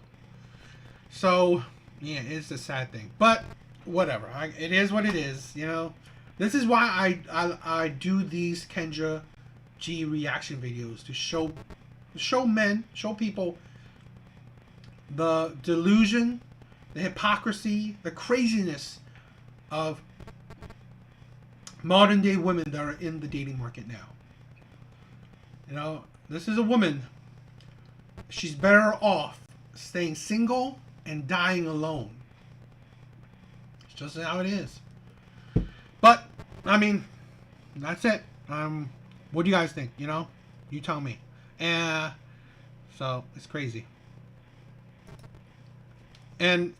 S1: So, yeah, it's a sad thing. But whatever. It is what it is, This is why I do these Kendra G reaction videos to show men, show people the delusion, the hypocrisy, the craziness of modern day women that are in the dating market now. This is a woman. She's better off staying single and dying alone. It's just how it is. But I mean, that's it. What do you guys think? You tell me. So it's crazy. And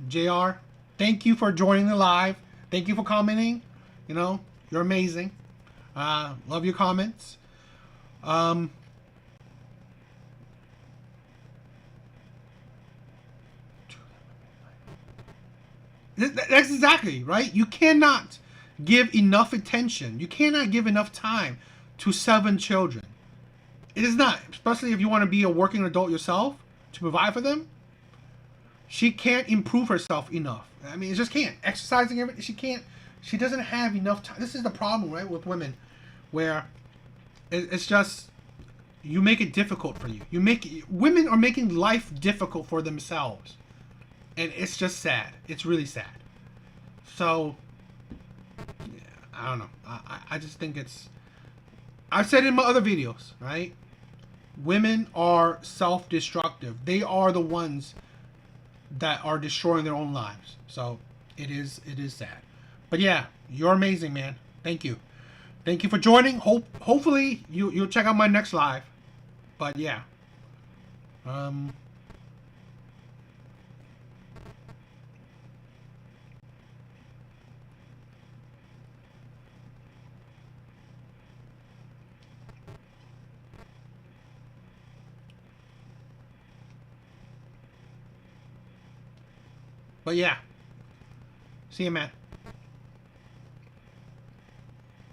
S1: JR, thank you for joining the live. Thank you for commenting. You're amazing. Love your comments. That's exactly right. You cannot give enough attention. You cannot give enough time to 7 children. It is not, especially if you want to be a working adult yourself to provide for them. She can't improve herself enough. I mean, it just can't. Exercising everything, she can't. She doesn't have enough time. This is the problem, right, with women, where it's just you make it difficult for you. Women are making life difficult for themselves, and it's just sad. It's really sad. So I don't know. I just think it's. I've said it in my other videos, right? Women are self-destructive. They are the ones that are destroying their own lives. So it is sad. But yeah, you're amazing, man. Thank you. Thank you for joining. Hopefully you'll check out my next live. But yeah. But yeah. See you, man.